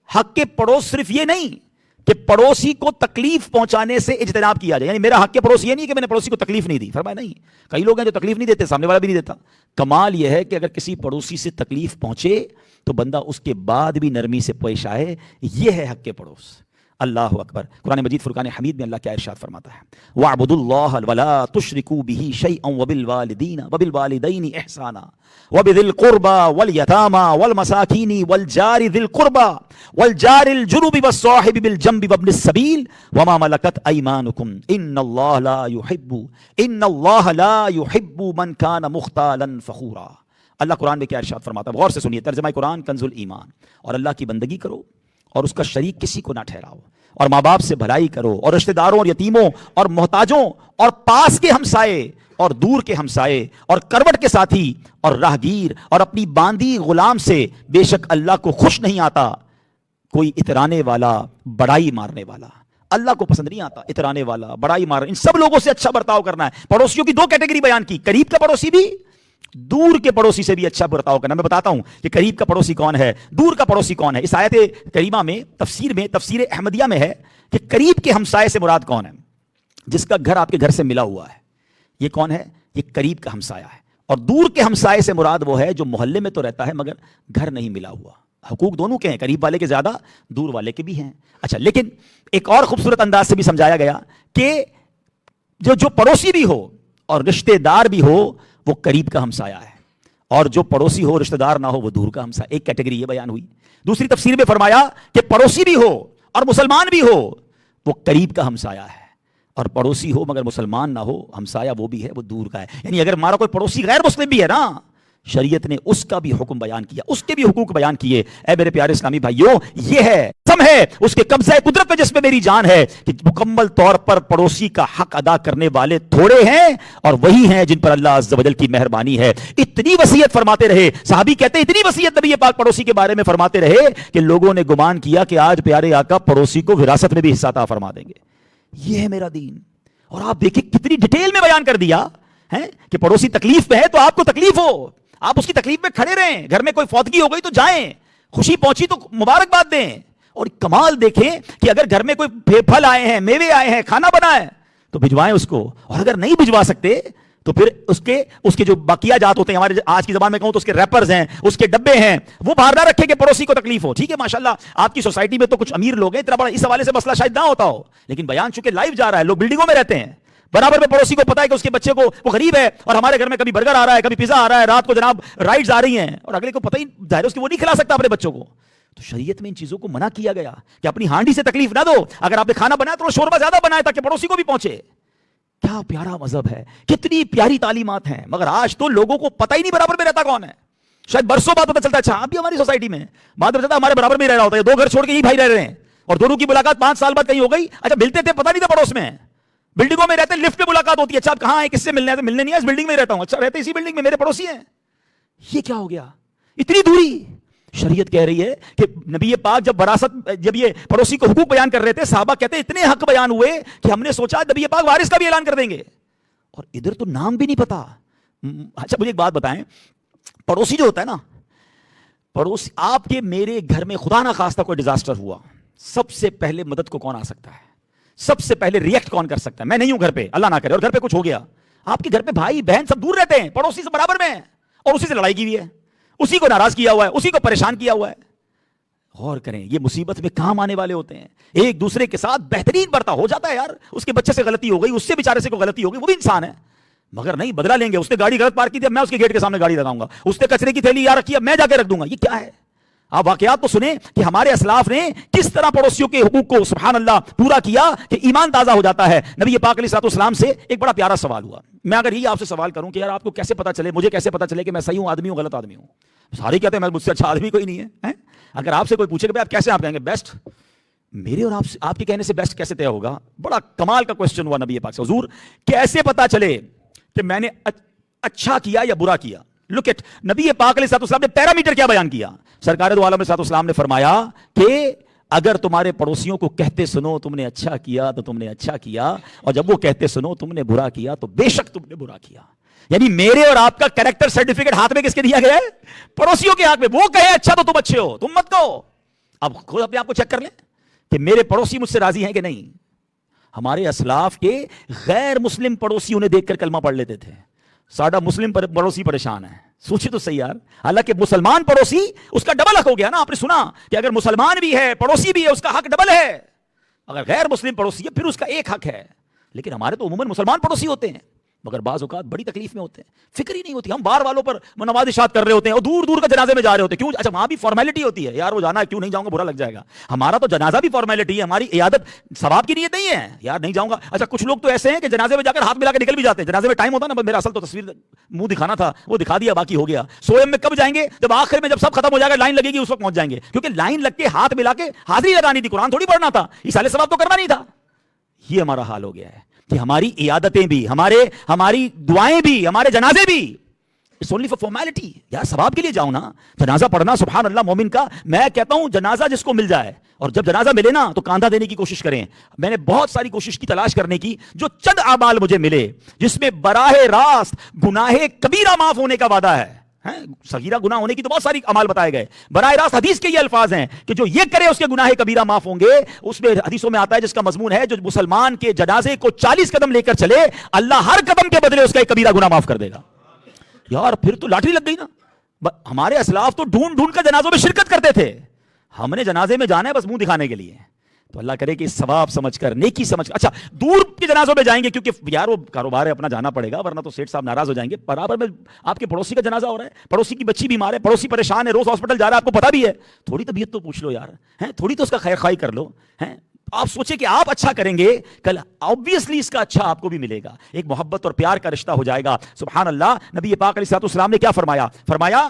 حق کے پڑوس صرف یہ نہیں کہ پڑوسی کو تکلیف پہنچانے سے اجتناب کیا جائے. یعنی میرا حق کے پڑوس یہ نہیں کہ میں نے پڑوسی کو تکلیف نہیں دی. فرمایا نہیں, کئی لوگ ہیں جو تکلیف نہیں دیتے, سامنے والا بھی نہیں دیتا. کمال یہ ہے کہ اگر کسی پڑوسی سے تکلیف پہنچے تو بندہ اس کے بعد بھی نرمی سے پیش آئے. یہ ہے حق کے پڑوس. اللہ اکبر. قرآن مجید فرقان حمید میں اللہ کیا ارشاد فرماتا ہے, وَاعْبُدُوا اللَّهَ وَلَا تُشْرِكُوا بِهِ شَيْئًا وَبِالْوَالِدَيْنِ إِحْسَانًا وَبِذِي الْقُرْبَى وَالْيَتَامَى وَالْمَسَاكِينِ وَالْجَارِ ذِي الْقُرْبَى وَالْجَارِ الْجُنُبِ وَالصَّاحِبِ بِالْجَنبِ وَابْنِ السَّبِيلِ وَمَا مَلَكَتْ أَيْمَانُكُمْ إِنَّ اللَّهَ لَا يُحِبُّ مَنْ كَانَ مُخْتَالًا فَخُورًا. اللہ قرآن میں کیا ارشاد فرماتا ہے, غور سے سنیے. ترجمہ قرآن کنز الایمان. اور اللہ کی بندگی کرو اور اس کا شریک کسی کو نہ ٹھہراؤ, اور ماں باپ سے بھلائی کرو, اور رشتہ داروں اور یتیموں اور محتاجوں اور پاس کے ہمسائے اور دور کے ہمسائے اور کروٹ کے ساتھی اور راہگیر اور اپنی باندی غلام سے, بے شک اللہ کو خوش نہیں آتا کوئی اترانے والا بڑائی مارنے والا. اللہ کو پسند نہیں آتا اترانے والا بڑائی مارنا. ان سب لوگوں سے اچھا برتاؤ کرنا ہے. پڑوسیوں کی 2 کیٹیگری بیان کی, قریب کا پڑوسی بھی, دور کے پڑوسی سے بھی اچھا برتاؤ کرنا. میں بتاتا ہوں کہ قریب کا پڑوسی کون ہے, دور کا پڑوسی کون ہے. اس آیت کریمہ میں تفسیر احمدیہ میں ہے کہ قریب کے ہمسائے سے مراد کون ہے, جس کا گھر آپ کے گھر سے ملا ہوا ہے. یہ کون ہے, یہ قریب کا ہمسایہ ہے. اور دور کے ہمسائے سے مراد وہ ہے جو محلے میں تو رہتا ہے مگر گھر نہیں ملا ہوا. حقوق دونوں کے ہیں, قریب والے کے زیادہ, دور والے کے بھی ہیں. اچھا, لیکن ایک اور خوبصورت انداز سے بھی سمجھایا گیا کہ جو پڑوسی بھی ہو اور رشتہ دار بھی ہو وہ قریب کا ہمسایہ ہے, اور جو پڑوسی ہو رشتہ دار نہ ہو وہ دور کا ہمسایہ. ایک کیٹیگری یہ بیان ہوئی. دوسری تفسیر میں فرمایا کہ پڑوسی بھی ہو اور مسلمان بھی ہو وہ قریب کا ہمسایہ ہے, اور پڑوسی ہو مگر مسلمان نہ ہو ہمسایہ وہ بھی ہے, وہ دور کا ہے. یعنی اگر ہمارا کوئی پڑوسی غیر مسلم بھی ہے نا, شریعت نے اس کا بھی حکم بیان کیا, اس کے بھی حقوق بیان کیے. اے میرے پیارے اسلامی بھائیوں, یہ ہے سم ہے اس کے قبضہ قدرت میں جس میں میری جان ہے کہ مکمل طور پر پڑوسی کا حق ادا کرنے والے تھوڑے ہیں, اور وہی ہیں جن پر اللہ عز و جل کی مہربانی ہے. اتنی وصیت فرماتے رہے صحابی, کہتے ہیں اتنی وصیت نبی پاک پڑوسی کے بارے میں فرماتے رہے کہ لوگوں نے گمان کیا کہ آج پیارے آقا پڑوسی کو وراثت میں بھی حصہ عطا فرما دیں گے. یہ ہے میرا دین. اور آپ دیکھیں کتنی ڈیٹیل میں بیان کر دیا ہے کہ پڑوسی تکلیف میں ہے تو آپ کو تکلیف ہو, آپ اس کی تکلیف میں کھڑے رہیں. گھر میں کوئی فوتگی ہو گئی تو جائیں, خوشی پہنچی تو مبارکباد دیں. اور کمال دیکھیں کہ اگر گھر میں کوئی پھل آئے ہیں, میوے آئے ہیں, کھانا بنا ہے تو بھجوائیں اس کو, اور اگر نہیں بھجوا سکتے تو پھر اس کے جو باقیہ جات ہوتے ہیں, ہمارے آج کی زبان میں کہوں تو اس کے ریپرز ہیں, اس کے ڈبے ہیں, وہ باہر نہ رکھیں کہ پڑوسی کو تکلیف ہو. ٹھیک ہے ماشاءاللہ آپ کی سوسائٹی میں تو کچھ امیر لوگ ہیں, اتنا بڑا اس حوالے سے مسئلہ شاید نہ ہوتا ہو, لیکن بیان چونکہ لائیو جا رہا ہے, لوگ بلڈنگوں میں رہتے ہیں, برابر میں پڑوسی کو پتا ہے کہ اس کے بچے کو وہ غریب ہے, اور ہمارے گھر میں کبھی برگر آ رہا ہے, کبھی پیزا آ رہا ہے, رات کو جناب رائڈز آ رہی ہیں, اور اگلے کو پتہ ہی ظاہر ہے اس کی وہ نہیں کھلا سکتا اپنے بچوں کو. تو شریعت میں ان چیزوں کو منع کیا گیا کہ اپنی ہانڈی سے تکلیف نہ دو. اگر آپ نے کھانا بنایا تو شوربہ زیادہ بنائے تاکہ پڑوسی کو بھی پہنچے. کیا پیارا مذہب ہے, کتنی پیاری تعلیمات ہیں. مگر آج تو لوگوں کو پتہ ہی نہیں برابر میں رہتا کون ہے. شاید برسوں بعد پتہ چلتا ہے اچھا آپ بھی ہماری سوسائٹی میں, بعد میں چلتا ہمارے برابر میں رہ رہا ہوتا ہے, 2 گھر چھوڑ کے ہی بھائی رہ رہے ہیں, اور دونوں کی ملاقات 5 سال بعد کہیں ہو گئی. اچھا ملتے تھے پتہ نہیں تھا پڑوس میں, بلڈنگوں میں رہتے ہیں, لفٹ پہ ملاقات ہوتی ہے, اچھا آپ کہاں ہیں, کس سے ملنے ہیں, ملنے نہیں ہے, اس بلڈنگ میں رہتا ہوں, اچھا رہتے اسی بلڈنگ میں, میرے پڑوسی ہیں. یہ کیا ہو گیا, اتنی دوری. شریعت کہہ رہی ہے کہ نبی پاک جب یہ پڑوسی کو حقوق بیان کر رہے تھے, صحابہ کہتے ہیں اتنے حق بیان ہوئے کہ ہم نے سوچا نبی پاک وارث کا بھی اعلان کر دیں گے, اور ادھر تو نام بھی نہیں پتا. اچھا مجھے ایک بات بتائیں, پڑوسی جو ہوتا ہے نا, پڑوسی آپ کے میرے گھر میں خدا نہ خواستہ کوئی ڈیزاسٹر ہوا, سب سے پہلے مدد کو کون آ سکتا ہے, سب سے پہلے ریئیکٹ کون کر سکتا ہے؟ میں نہیں ہوں گھر پہ, اللہ نہ کرے, اور گھر پہ کچھ ہو گیا, آپ کے گھر پہ بھائی بہن سب دور رہتے ہیں, پڑوسی سے برابر میں ہیں, اور اسی سے لڑائی کی ہوئی ہے, اسی کو ناراض کیا ہوا ہے, اسی کو پریشان کیا ہوا ہے. غور کریں, یہ مصیبت میں کام آنے والے ہوتے ہیں. ایک دوسرے کے ساتھ بہترین برتاؤ ہو جاتا ہے یار, اس کے بچے سے غلطی ہو گئی, اس سے بیچارے سے کوئی غلطی ہو گئی, وہ بھی انسان ہے, مگر نہیں بدلا لیں گے. اس نے گاڑی غلط پارک کی تھی, اب میں اس کے گیٹ کے سامنے گاڑی لگاؤں گا. اس نے کچرے کی تھیلی یہاں رکھی, اب میں جا کے رکھ دوں گا. یہ کیا ہے؟ آپ واقعات تو سنیں کہ ہمارے اسلاف نے کس طرح پڑوسیوں کے حقوق کو سبحان اللہ پورا کیا کہ ایمان تازہ ہو جاتا ہے. نبی پاک علیہ الصلوۃ والسلام سے ایک بڑا پیارا سوال ہوا. میں اگر یہ آپ سے سوال کروں کہ یار آپ کو کیسے پتا چلے, مجھے کیسے پتا چلے کہ میں صحیح ہوں آدمی ہوں غلط آدمی ہوں؟ سارے کہتے ہیں میں مجھ سے اچھا آدمی کوئی نہیں ہے. اگر آپ سے کوئی پوچھے کہ آپ کیسے, آپ کہیں گے بیسٹ. میرے اور آپ کے کہنے سے بیسٹ کیسے طے ہوگا؟ بڑا کمال کا کوسچن ہوا نبی پاک سے, حضور کیسے پتا چلے کہ میں نے اچھا کیا یا برا کیا؟ لک ایٹ نبی پاک علیہ السلام نے پیرامیٹر کیا بیان کیا. سرکار دو عالم علیہ السلام نے فرمایا کہ اگر تمہارے پڑوسیوں کو کہتے سنو تم نے اچھا کیا تو تم نے اچھا کیا, اور جب وہ کہتے سنو تم نے برا کیا تو بے شک تم نے برا کیا. یعنی میرے اور آپ کا کریکٹر سرٹیفکیٹ ہاتھ میں کس کے دیا گیا ہے؟ پڑوسیوں کے ہاتھ میں. وہ کہے اچھا تو تم اچھے ہو, تم مت کہو. اب خود اپنے آپ کو چیک کر لیں کہ میرے پڑوسی مجھ سے راضی ہیں کہ نہیں. ہمارے اسلاف کے غیر مسلم پڑوسی انہیں دیکھ کر کلمہ پڑھ لیتے تھے, ساڈا مسلم پڑوسی پریشان ہے. سوچے تو صحیح یار, حالانکہ مسلمان پڑوسی اس کا ڈبل حق ہو گیا نا. آپ نے سنا کہ اگر مسلمان بھی ہے پڑوسی بھی ہے اس کا حق ڈبل ہے, اگر غیر مسلم پڑوسی ہے پھر اس کا ایک حق ہے. لیکن ہمارے تو عموماً مسلمان پڑوسی ہوتے ہیں, مگر بعض اوقات بڑی تکلیف میں ہوتے ہیں, فکر ہی نہیں ہوتی. ہم بار والوں پر نوازشات کر رہے ہوتے ہیں اور دور دور کا جنازے میں جا رہے ہوتے ہیں. کیوں؟ اچھا وہاں بھی فارمیلٹی ہوتی ہے یار, وہ جانا ہے, کیوں نہیں جاؤں گا, برا لگ جائے گا. ہمارا تو جنازہ بھی فارمیلٹی ہے, ہماری عیادت ثواب کی نیت نہیں ہے یار, نہیں جاؤں گا. اچھا کچھ لوگ تو ایسے ہیں کہ جنازے میں جا کر ہاتھ ملا کے نکل بھی جاتے ہیں. جنازے میں ٹائم ہوتا ہے نا, میرا اصل تو تصویر منہ دکھانا تھا, وہ دکھا دیا, باقی ہو گیا. سوئم میں کب جائیں گے؟ جب آخر میں جب سب ختم ہو جائے گا, لائن لگے گی, اس وقت پہنچ جائیں گے. کیونکہ لائن لگ کے ہاتھ ملا کے حاضری لگانی تھی, قرآن تھوڑی پڑھنا تھا, ایصال ثواب تو کرنا نہیں تھا. یہ ہمارا حال ہو گیا ہے کہ ہماری عیادتیں بھی, ہماری دعائیں بھی, ہمارے جنازے بھی اٹس اونلی فار فارمیلٹی. یار ثواب کے لیے جاؤ نا, جنازہ پڑھنا سبحان اللہ مومن کا. میں کہتا ہوں جنازہ جس کو مل جائے, اور جب جنازہ ملے نا تو کاندھا دینے کی کوشش کریں. میں نے بہت ساری کوشش کی تلاش کرنے کی, جو چند اعمال مجھے ملے جس میں براہ راست گناہ کبیرہ معاف ہونے کا وعدہ ہے. صغیرہ گناہ ہونے کی تو بہت ساری اعمال بتائے گئے, براہ راست حدیث کے یہ الفاظ ہیں کہ جو یہ کرے اس کے گناہ کبیرہ معاف ہوں گے. اس میں حدیثوں میں آتا ہے جس کا مضمون ہے جو مسلمان کے جنازے کو 40 قدم لے کر چلے, اللہ ہر قدم کے بدلے اس کا ایک کبیرہ گناہ معاف کر دے گا. یار پھر تو لاٹری لگ گئی نا. ہمارے اسلاف تو ڈھونڈ ڈھونڈ کر جنازوں میں شرکت کرتے تھے, ہم نے جنازے میں جانا ہے بس منہ دکھانے کے لیے. تو اللہ کرے کہ ثواب سمجھ کر, نیکی سمجھ کر. اچھا دور کے جنازوں میں جائیں گے کیونکہ یار وہ کاروبار ہے, اپنا جانا پڑے گا, ورنہ تو سیٹ صاحب ناراض ہو جائیں گے. برابر میں آپ کے پڑوسی کا جنازہ ہو رہا ہے, پڑوسی کی بچی بیمار ہے, پڑوسی پریشان ہے, روز ہاسپٹل جا رہا ہے, آپ کو پتا بھی ہے, تھوڑی طبیعت تو پوچھ لو یار, تھوڑی تو اس کا خیر خواہی کر لو. آپ سوچیں کہ آپ اچھا کریں گے, کل obviously اس کا اچھا آپ کو بھی ملے گا, ایک محبت اور پیار کا رشتہ ہو جائے گا. سبحان اللہ. نبی پاک علیہ الصلوۃ والسلام نے کیا فرمایا؟ فرمایا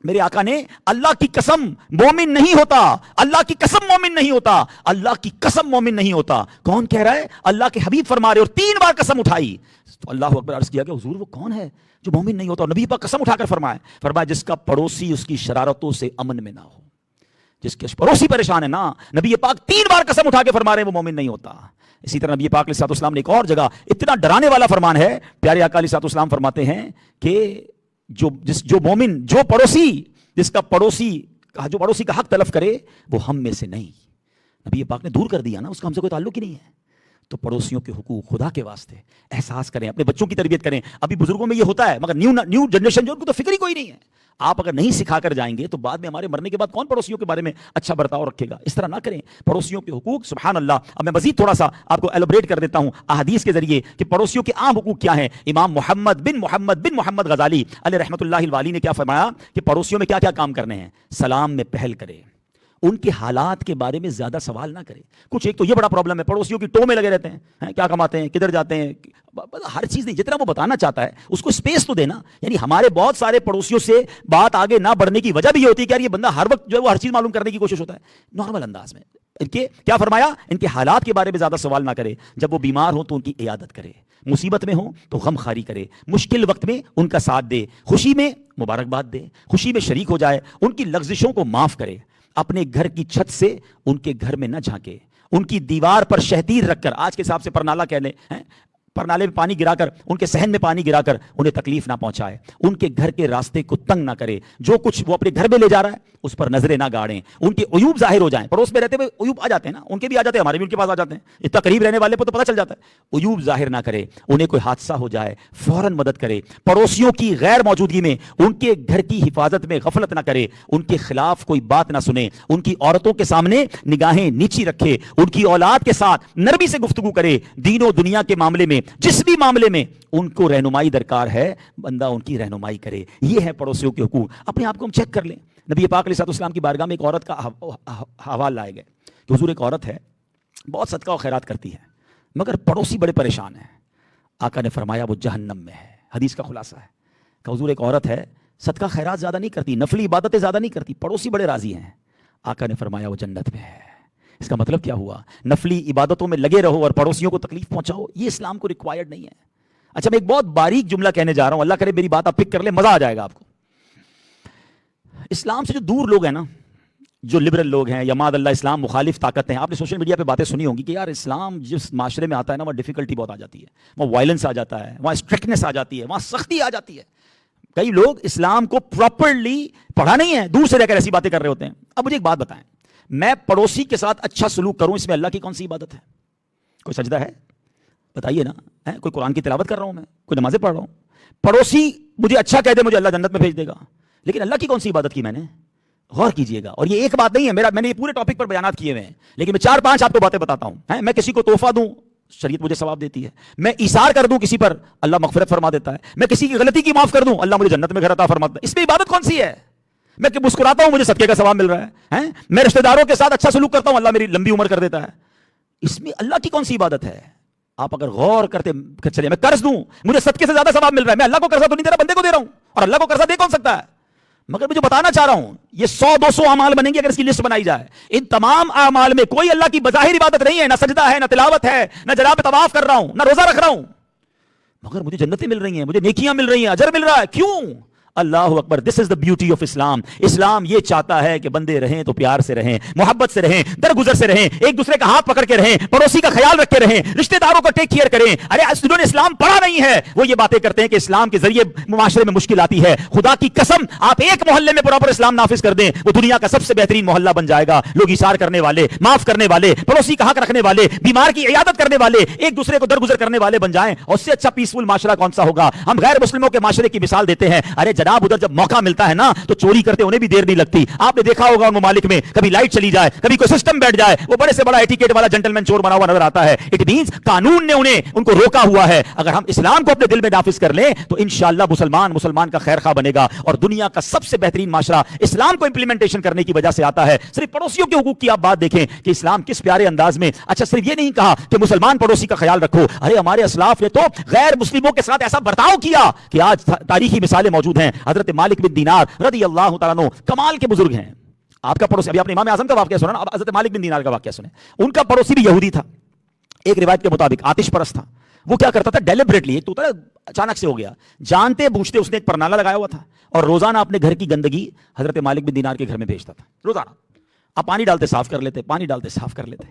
میرے آقا نے, اللہ کی قسم مومن نہیں ہوتا, اللہ کی قسم مومن نہیں ہوتا, اللہ کی قسم مومن نہیں ہوتا. کون کہہ رہا ہے؟ اللہ کے حبیب فرما رہے, اور 3 بار قسم اٹھائی. تو اللہ اکبر, عرض کیا کہ حضور وہ کون ہے جو مومن نہیں ہوتا؟ اور نبی پاک قسم اٹھا کر فرمایا جس کا پڑوسی اس کی شرارتوں سے امن میں نہ ہو. جس کے پڑوسی پریشان ہے نا, نبی پاک 3 بار قسم اٹھا کے فرما رہے ہیں وہ مومن نہیں ہوتا. اسی طرح نبی پاک علیہ الصلوۃ والسلام نے ایک اور جگہ اتنا ڈرانے والا فرمان ہے, پیارے آقا علیہ الصلوۃ والسلام فرماتے ہیں کہ جو مومن, جو پڑوسی کا حق تلف کرے وہ ہم میں سے نہیں. نبی پاک نے دور کر دیا نا, اس کا ہم سے کوئی تعلق ہی نہیں ہے. تو پڑوسیوں کے حقوق خدا کے واسطے احساس کریں, اپنے بچوں کی تربیت کریں. ابھی بزرگوں میں یہ ہوتا ہے, مگر نیو جنریشن جو ان کو تو فکر ہی کوئی نہیں ہے. آپ اگر نہیں سکھا کر جائیں گے تو بعد میں ہمارے مرنے کے بعد کون پڑوسیوں کے بارے میں اچھا برتاؤ رکھے گا؟ اس طرح نہ کریں. پڑوسیوں کے حقوق, سبحان اللہ. اب میں مزید تھوڑا سا آپ کو ایلوبریٹ کر دیتا ہوں احادیث کے ذریعے کہ پڑوسیوں کے عام حقوق کیا ہیں. امام محمد بن غزالی علیہ رحمۃ اللہ الوالی نے کیا فرمایا کہ پڑوسیوں میں کیا کیا کام کرنے ہیں. سلام میں پہل کرے, ان کے حالات کے بارے میں زیادہ سوال نہ کرے. کچھ ایک تو یہ بڑا پرابلم ہے, پڑوسیوں کی ٹو میں لگے رہتے ہیں, کیا کماتے ہیں, کدھر جاتے ہیں, ہر چیز نہیں. جتنا وہ بتانا چاہتا ہے اس کو اسپیس تو دینا. یعنی ہمارے بہت سارے پڑوسیوں سے بات آگے نہ بڑھنے کی وجہ بھی یہ ہوتی ہے کہ یار یہ بندہ ہر وقت جو ہے وہ ہر چیز معلوم کرنے کی کوشش ہوتا ہے نارمل انداز میں. ان کے کیا فرمایا, ان کے حالات کے بارے میں زیادہ سوال نہ کرے. جب وہ بیمار ہوں تو ان کی عیادت کرے, مصیبت میں ہوں تو غم خاری کرے, مشکل وقت میں ان کا ساتھ دے, خوشی میں مبارکباد دے, خوشی میں شریک ہو جائے, ان کی لغزشوں کو معاف کرے. اپنے گھر کی چھت سے ان کے گھر میں نہ جھانکے, ان کی دیوار پر شہدیر رکھ کر, آج کے حساب سے پرنالہ کہہ لیں, پرنالے میں پانی گرا کر, ان کے صحن میں پانی گرا کر انہیں تکلیف نہ پہنچائے. ان کے گھر کے راستے کو تنگ نہ کرے. جو کچھ وہ اپنے گھر میں لے جا رہا ہے اس پر نظریں نہ گاڑیں. ان کے عیوب ظاہر ہو جائیں. پڑوس میں رہتے ہوئے عیوب آ جاتے ہیں نا, ان کے بھی آ جاتے ہیں, ہمارے بھی ان کے پاس آ جاتے ہیں. اتنا قریب رہنے والے کو تو پتہ چل جاتا ہے. عیوب ظاہر نہ کرے. انہیں کوئی حادثہ ہو جائے فوراً مدد کرے. پڑوسیوں کی غیر موجودگی میں ان کے گھر کی حفاظت میں غفلت نہ کرے. ان کے خلاف کوئی بات نہ سنے. ان کی عورتوں کے سامنے نگاہیں نیچی رکھے. ان کی اولاد کے ساتھ نرمی سے گفتگو کرے. دین و دنیا کے معاملے میں, جس بھی معاملے میں ان کو رہنمائی درکار ہے, بندہ ان کی رہنمائی کرے. یہ ہے پڑوسیوں کے حقوق. اپنے آپ کو ہم چیک کر لیں. نبی پاک علیہ الصلوۃ والسلام کی بارگاہ میں ایک عورت کا حوال لائے گئے کہ حضور ایک عورت ہے, بہت صدقہ و خیرات کرتی ہے, مگر پڑوسی بڑے پریشان ہیں. آقا نے فرمایا وہ جہنم میں ہے. حدیث کا خلاصہ ہے کہ حضور ایک عورت ہے, صدقہ خیرات زیادہ نہیں کرتی, نفلی عبادتیں زیادہ نہیں کرتی, پڑوسی بڑے راضی ہیں. آقا نے فرمایا وہ جنت میں ہے. اس کا مطلب کیا ہوا؟ نفلی عبادتوں میں لگے رہو اور پڑوسیوں کو تکلیف پہنچاؤ, یہ اسلام کو ریکوائرڈ نہیں ہے. اچھا میں ایک بہت باریک جملہ کہنے جا رہا ہوں, اللہ کرے میری بات آپ پک کر لیں, مزہ آ جائے گا آپ کو. اسلام سے جو دور لوگ ہیں نا, جو لبرل لوگ ہیں یا ماد اللہ اسلام مخالف طاقت ہیں, آپ نے سوشل میڈیا پہ باتیں سنی ہوں گی کہ یار اسلام جس معاشرے میں آتا ہے نا, وہاں ڈیفیکلٹی بہت آ جاتی ہے, وہاں وائلنس آ جاتا ہے, وہاں اسٹرکٹنس آ جاتی ہے, وہاں سختی آ جاتی ہے. کئی لوگ اسلام کو پراپرلی پڑھا نہیں ہے, دور سے رہ کر ایسی باتیں کر رہے ہوتے ہیں. اب مجھے ایک بات بتائیں, میں پڑوسی کے ساتھ اچھا سلوک کروں, اس میں اللہ کی کون سی عبادت ہے؟ کوئی سجدہ ہے؟ بتائیے نا. کوئی قرآن کی تلاوت کر رہا ہوں میں, کوئی نمازیں پڑھ رہا ہوں. پڑوسی مجھے اچھا کہہ دے, مجھے اللہ جنت میں بھیج دے گا, لیکن اللہ کی کون سی عبادت کی میں نے؟ غور کیجئے گا. اور یہ ایک بات نہیں ہے, میں نے یہ پورے ٹاپک پر بیانات کیے ہوئے ہیں, لیکن میں 4-5 آپ کو باتیں بتاتا ہوں. میں کسی کو تحفہ دوں, شریعت مجھے ثواب دیتی ہے. میں ایثار کر دوں کسی پر, اللہ مغفرت فرما دیتا ہے. میں کسی کی غلطی کی معاف کر دوں, اللہ مجھے جنت میں گھر عطا فرماتا ہے. اس میں عبادت کون سی ہے؟ میں کہ مسکراتا ہوں, مجھے صدقے کا ثواب مل رہا ہے. میں رشتہ داروں کے ساتھ اچھا سلوک کرتا ہوں, اللہ میری لمبی عمر کر دیتا ہے. اس میں اللہ کی کون سی عبادت ہے؟ آپ اگر غور کرتے چلے, میں قرض دوں, مجھے صدقے سے زیادہ ثواب مل رہا ہے. میں اللہ کو قرضہ تو نہیں دے رہا, بندے کو دے رہا ہوں, اور اللہ کو قرضہ دے کون سکتا ہے؟ مگر مجھے بتانا چاہ رہا ہوں, یہ 100-200 اعمال بنیں گے اگر اس کی لسٹ بنائی جائے. ان تمام اعمال میں کوئی اللہ کی بظاہر عبادت نہیں ہے, نہ سجدہ ہے, نہ تلاوت ہے, نہ جناب طواف کر رہا ہوں, نہ روزہ رکھ رہا ہوں, مگر مجھے جنتیں مل رہی ہیں, مجھے نیکیاں مل رہی ہیں, اجر مل رہا ہے. کیوں؟ اللہ اکبر. دس از دا بیوٹی آف اسلام. اسلام یہ چاہتا ہے کہ بندے رہیں تو پیار سے رہیں, محبت سے رہیں, درگزر سے رہیں, ایک دوسرے کا ہاتھ پکڑ کے رہیں, پڑوسی کا خیال رکھ کے رہیں, رشتہ داروں کو ٹیک کیئر کریں. ارے جنہوں نے اسلام پڑھا نہیں ہے وہ یہ باتیں کرتے ہیں کہ اسلام کے ذریعے معاشرے میں مشکل آتی ہے. خدا کی قسم, آپ ایک محلے میں پراپر اسلام نافذ کر دیں, وہ دنیا کا سب سے بہترین محلہ بن جائے گا. لوگ ایثار کرنے والے, معاف کرنے والے, پڑوسی کا حق رکھنے والے, بیمار کی عیادت کرنے والے, ایک دوسرے کو درگزر کرنے والے بن جائیں. اور اس سے اچھا پیسفل معاشرہ کون سا ہوگا؟ ہم غیر مسلموں کے معاشرے کی مثال دیتے ہیں. ارے جناب ادھر جب موقع ملتا ہے نا تو چوری کرتے انہیں بھی دیر نہیں لگتی. آپ نے دیکھا ہوگا ممالک میں کبھی لائٹ چلی جائے, کبھی کوئی سسٹم بیٹھ جائے, وہ بڑے سے بڑا ایٹیکیٹ والا جنٹلمین چور بنا ہوا نظر آتا ہے. اٹ مینس قانون نے ان کو روکا ہوا ہے. اگر ہم اسلام کو اپنے دل میں نافذ کر لیں تو انشاءاللہ مسلمان کا خیر خواہ بنے گا. اور دنیا کا سب سے بہترین معاشرہ اسلام کو امپلیمنٹیشن کرنے کی وجہ سے آتا ہے. صرف پڑوسیوں کے حقوق کی آپ بات دیکھیں کہ اسلام کس پیارے انداز میں. اچھا صرف یہ نہیں کہا کہ مسلمان پڑوسی کا خیال رکھو, ارے ہمارے اسلاف نے تو غیر مسلموں کے ساتھ ایسا برتاؤ کیا کہ آج تاریخی مثالیں موجود ہیں. حضرت مالک بن دینار رضی اللہ تعالیٰ عنہ کمال کے بزرگ ہیں. آپ کا پڑوسی, ابھی آپ نے امام اعظم کا واقعہ سنا نا, اب حضرت مالک بن دینار کا واقعہ سنیں. ان کا پڑوسی بھی یہودی تھا. ایک روایت کے مطابق آتش پرست تھا. وہ کیا کرتا تھا, ڈیلیبریٹلی, ایک تو اچانک سے ہو گیا, جانتے بوجھتے اس نے ایک پرنالہ لگایا ہوا تھا اور روزانہ اپنے گھر کی گندگی حضرت مالک بن دینار کے گھر میں بھیجتا تھا. روزانہ آپ پانی ڈالتے صاف کر لیتے, پانی ڈالتے صاف کر لیتے.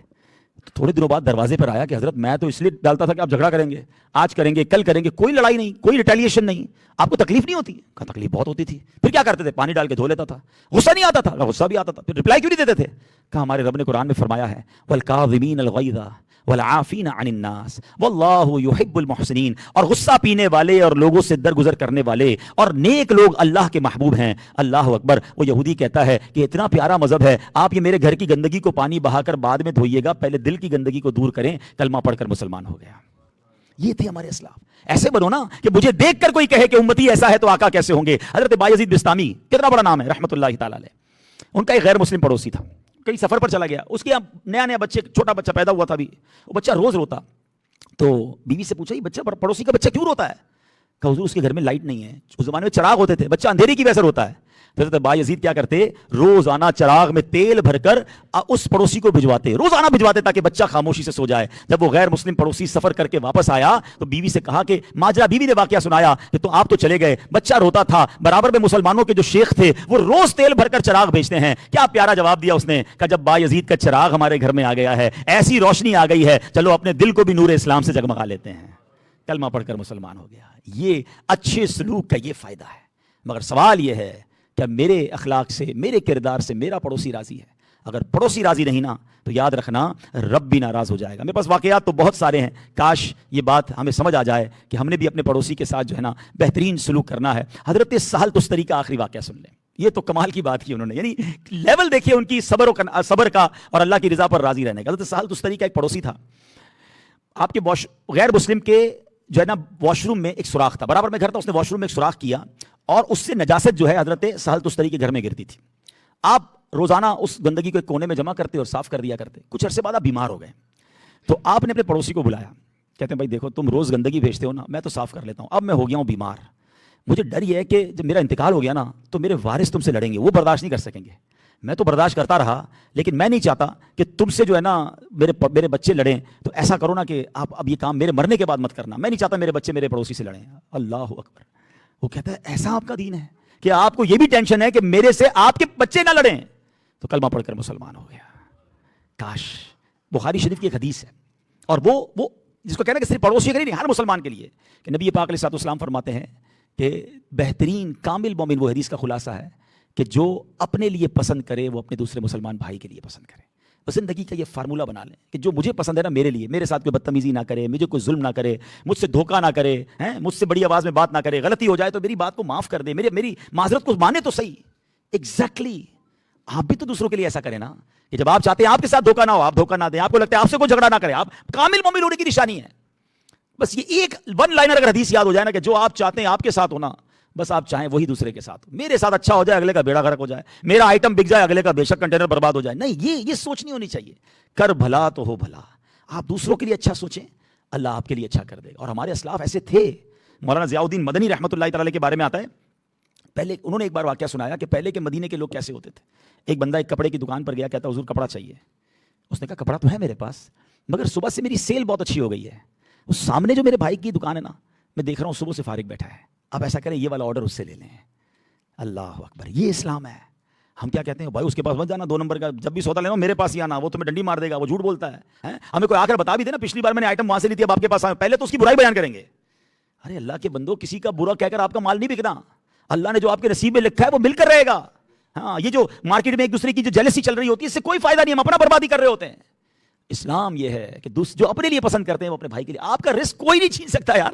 تو تھوڑے دنوں بعد دروازے پر آیا کہ حضرت میں تو اس لیے ڈالتا تھا کہ آپ جھگڑا کریں گے, آج کریں گے, کل کریں گے, کوئی لڑائی نہیں, کوئی ریٹیلیشن نہیں, آپ کو تکلیف نہیں ہوتی؟ کہا تکلیف بہت ہوتی تھی. پھر کیا کرتے تھے؟ پانی ڈال کے دھو لیتا تھا. غصہ نہیں آتا تھا؟ غصہ بھی آتا تھا. پھر رپلائی کیوں نہیں دیتے تھے؟ کہا ہمارے رب نے قرآن میں فرمایا ہے والکاظمین الغیظ والعافین عن الناس واللہ یحب المحسنین, اور غصہ پینے والے اور لوگوں سے درگزر کرنے والے اور نیک لوگ اللہ کے محبوب ہیں. اللہ اکبر. وہ یہودی کہتا ہے کہ اتنا پیارا مذہب ہے, آپ یہ میرے گھر کی گندگی کو پانی بہا کر بعد میں دھوئیے گا, پہلے دل کی گندگی کو دور کریں. کلمہ پڑھ کر مسلمان ہو گیا. یہ تھے ہمارے اسلاف. ایسے بنو نا کہ مجھے دیکھ کر کوئی کہے کہ امتی ایسا ہے تو آقا کیسے ہوں گے. حضرت بایزید بستامی, کتنا بڑا نام ہے, رحمت اللہ تعالی علیہ. ان کا ایک غیر مسلم پڑوسی تھا, کہیں سفر پر چلا گیا, اس کے نیا بچے, چھوٹا بچہ پیدا ہوا تھا بھی, وہ بچہ روز روتا. تو بیوی سے پوچھا یہ بچہ, پڑوسی کا بچہ کیوں روتا ہے؟ کہ حضور اس کے گھر میں لائٹ نہیں ہے. اس زمانے میں چراغ ہوتے تھے, بچہ اندھیرے کی وجہ سے روتا ہے. حضرت بایزید کیا کرتے, روزانہ چراغ میں تیل بھر کر اس پڑوسی کو بھجواتے, روزانہ بھجواتے تاکہ بچہ خاموشی سے سو جائے. جب وہ غیر مسلم پڑوسی سفر کر کے واپس آیا تو بیوی سے کہا کہ ماجرا, بیوی نے واقعہ سنایا کہ تو آپ تو چلے گئے, بچہ روتا تھا, برابر میں مسلمانوں کے جو شیخ تھے وہ روز تیل بھر کر چراغ بھیجتے ہیں. کیا پیارا جواب دیا اس نے, کہ جب بایزید کا چراغ ہمارے گھر میں آ گیا ہے, ایسی روشنی آ گئی ہے, چلو اپنے دل کو بھی نور اسلام سے جگمگا لیتے ہیں. کلمہ پڑھ کر مسلمان ہو گیا. یہ اچھے سلوک کا یہ فائدہ ہے. مگر سوال یہ ہے کہ میرے اخلاق سے, میرے کردار سے میرا پڑوسی راضی ہے؟ اگر پڑوسی راضی نہیں نا تو یاد رکھنا رب بھی ناراض ہو جائے گا. میرے پاس واقعات تو بہت سارے ہیں, کاش یہ بات ہمیں سمجھ آ جائے کہ ہم نے بھی اپنے پڑوسی کے ساتھ جو ہے نا بہترین سلوک کرنا ہے. حضرت سہل تستری کا آخری واقعہ سن لیں. یہ تو کمال کی بات کی انہوں نے, یعنی لیول دیکھیے ان کی صبر کا اور اللہ کی رضا پر راضی رہنے کا. حضرت سہل تستری کا ایک پڑوسی تھا. آپ کے غیر مسلم کے جو ہے نا واش روم میں ایک سوراخ تھا, برابر میں گھر تھا, اس نے واش روم میں ایک سوراخ کیا اور اس سے نجاست جو ہے حضرت سہل تستری کے گھر میں گرتی تھی. آپ روزانہ اس گندگی کو ایک کونے میں جمع کرتے اور صاف کر دیا کرتے. کچھ عرصے بعد آپ بیمار ہو گئے تو آپ نے اپنے پڑوسی کو بلایا. کہتے ہیں بھائی دیکھو تم روز گندگی بھیجتے ہو نا, میں تو صاف کر لیتا ہوں, اب میں ہو گیا ہوں بیمار, مجھے ڈر یہ ہے کہ جب میرا انتقال ہو گیا نا تو میرے وارث تم سے لڑیں گے, وہ برداشت نہیں کر سکیں گے. میں تو برداشت کرتا رہا لیکن میں نہیں چاہتا کہ تم سے جو ہے نا میرے بچے لڑیں, تو ایسا کرو نا کہ آپ اب یہ کام میرے مرنے کے بعد مت کرنا, میں نہیں چاہتا میرے بچے میرے پڑوسی سے لڑیں. اللہ اکبر. وہ کہتا ہے ایسا آپ کا دین ہے کہ آپ کو یہ بھی ٹینشن ہے کہ میرے سے آپ کے بچے نہ لڑیں. تو کلمہ پڑھ کر مسلمان ہو گیا. کاش. بخاری شریف کی ایک حدیث ہے اور وہ جس کو کہنا کہ صرف پڑوسی کے لیے نہیں, ہر مسلمان کے لیے, کہ نبی پاک علیہ السلام فرماتے ہیں کہ بہترین کامل مومن وہ حدیث کا خلاصہ ہے کہ جو اپنے لیے پسند کرے وہ اپنے دوسرے مسلمان بھائی کے لیے پسند کرے. زندگی کا یہ فارمولہ بنا لیں کہ جو مجھے پسند ہے نا میرے لیے, میرے ساتھ کوئی بدتمیزی نہ کرے, مجھے کوئی ظلم نہ کرے, مجھ سے دھوکہ نہ کرے, مجھ سے بڑی آواز میں بات نہ کرے, غلطی ہو جائے تو میری بات کو معاف کر دے, میری معذرت کو مانے تو صحیح. ایگزیکٹلی. آپ بھی تو دوسروں کے لیے ایسا کریں نا کہ جب آپ چاہتے ہیں آپ کے ساتھ دھوکہ نہ ہو, آپ دھوکہ نہ دیں, آپ کو لگتا ہے آپ سے کوئی جھگڑا نہ کرے, آپ کامل مومن ہونے کی نشانی ہے. بس یہ ایک ون لائنر اگر حدیث یاد ہو جائے نا کہ جو آپ چاہتے ہیں آپ کے ساتھ ہونا, بس آپ چاہیں وہی دوسرے کے ساتھ. میرے ساتھ اچھا ہو جائے اگلے کا بیڑا غرق ہو جائے, میرا آئٹم بک جائے اگلے کا بے شک کنٹینر برباد ہو جائے. نہیں, یہ سوچ نہیں ہونی چاہیے. کر بھلا تو ہو بھلا. آپ دوسروں کے لیے اچھا سوچیں, اللہ آپ کے لیے اچھا کر دے. اور ہمارے اسلاف ایسے تھے. مولانا ضیاء الدین مدنی رحمۃ اللہ تعالی کے بارے میں آتا ہے, پہلے انہوں نے ایک بار واقعہ سنایا کہ پہلے کے مدینے کے لوگ کیسے ہوتے تھے. ایک بندہ ایک کپڑے کی دکان پر گیا, کہتا حضور کپڑا چاہیے. اس نے کہا کپڑا تو ہے میرے پاس, مگر صبح سے میری سیل بہت اچھی ہو گئی ہے. اس سامنے جو میرے بھائی کی دکان ہے نا, میں دیکھ رہا ہوں صبح سے فارغ بیٹھا ہے, آپ ایسا کریں یہ والا آرڈر اس سے لے لیں. اللہ اکبر. یہ اسلام ہے. ہم کیا کہتے ہیں بھائی اس کے پاس مت جانا, 2 نمبر کا جب بھی سودا لینا میرے پاس ہی آنا, وہ تمہیں ڈنڈی مار دے گا, وہ جھوٹ بولتا ہے. ہمیں کوئی آ کر بتا بھی دے نا پچھلی بار میں نے آئٹم وہاں سے لی تھی اب آپ کے پاس آئے, پہلے تو اس کی برائی بیان کریں گے. ارے اللہ کے بندو, کسی کا برا کہہ کر آپ کا مال نہیں بکنا. اللہ نے جو آپ کے نصیب میں لکھا ہے وہ مل کر رہے گا. ہاں, یہ جو مارکیٹ میں ایک دوسرے کی جو جیلسی چل رہی ہوتی ہے اس سے کوئی فائدہ نہیں, ہم اپنا بربادی کر رہے ہوتے ہیں. اسلام یہ ہے کہ جو اپنے لیے پسند کرتے ہیں وہ اپنے بھائی کے لیے. آپ کا رزق کوئی نہیں چھین سکتا یار.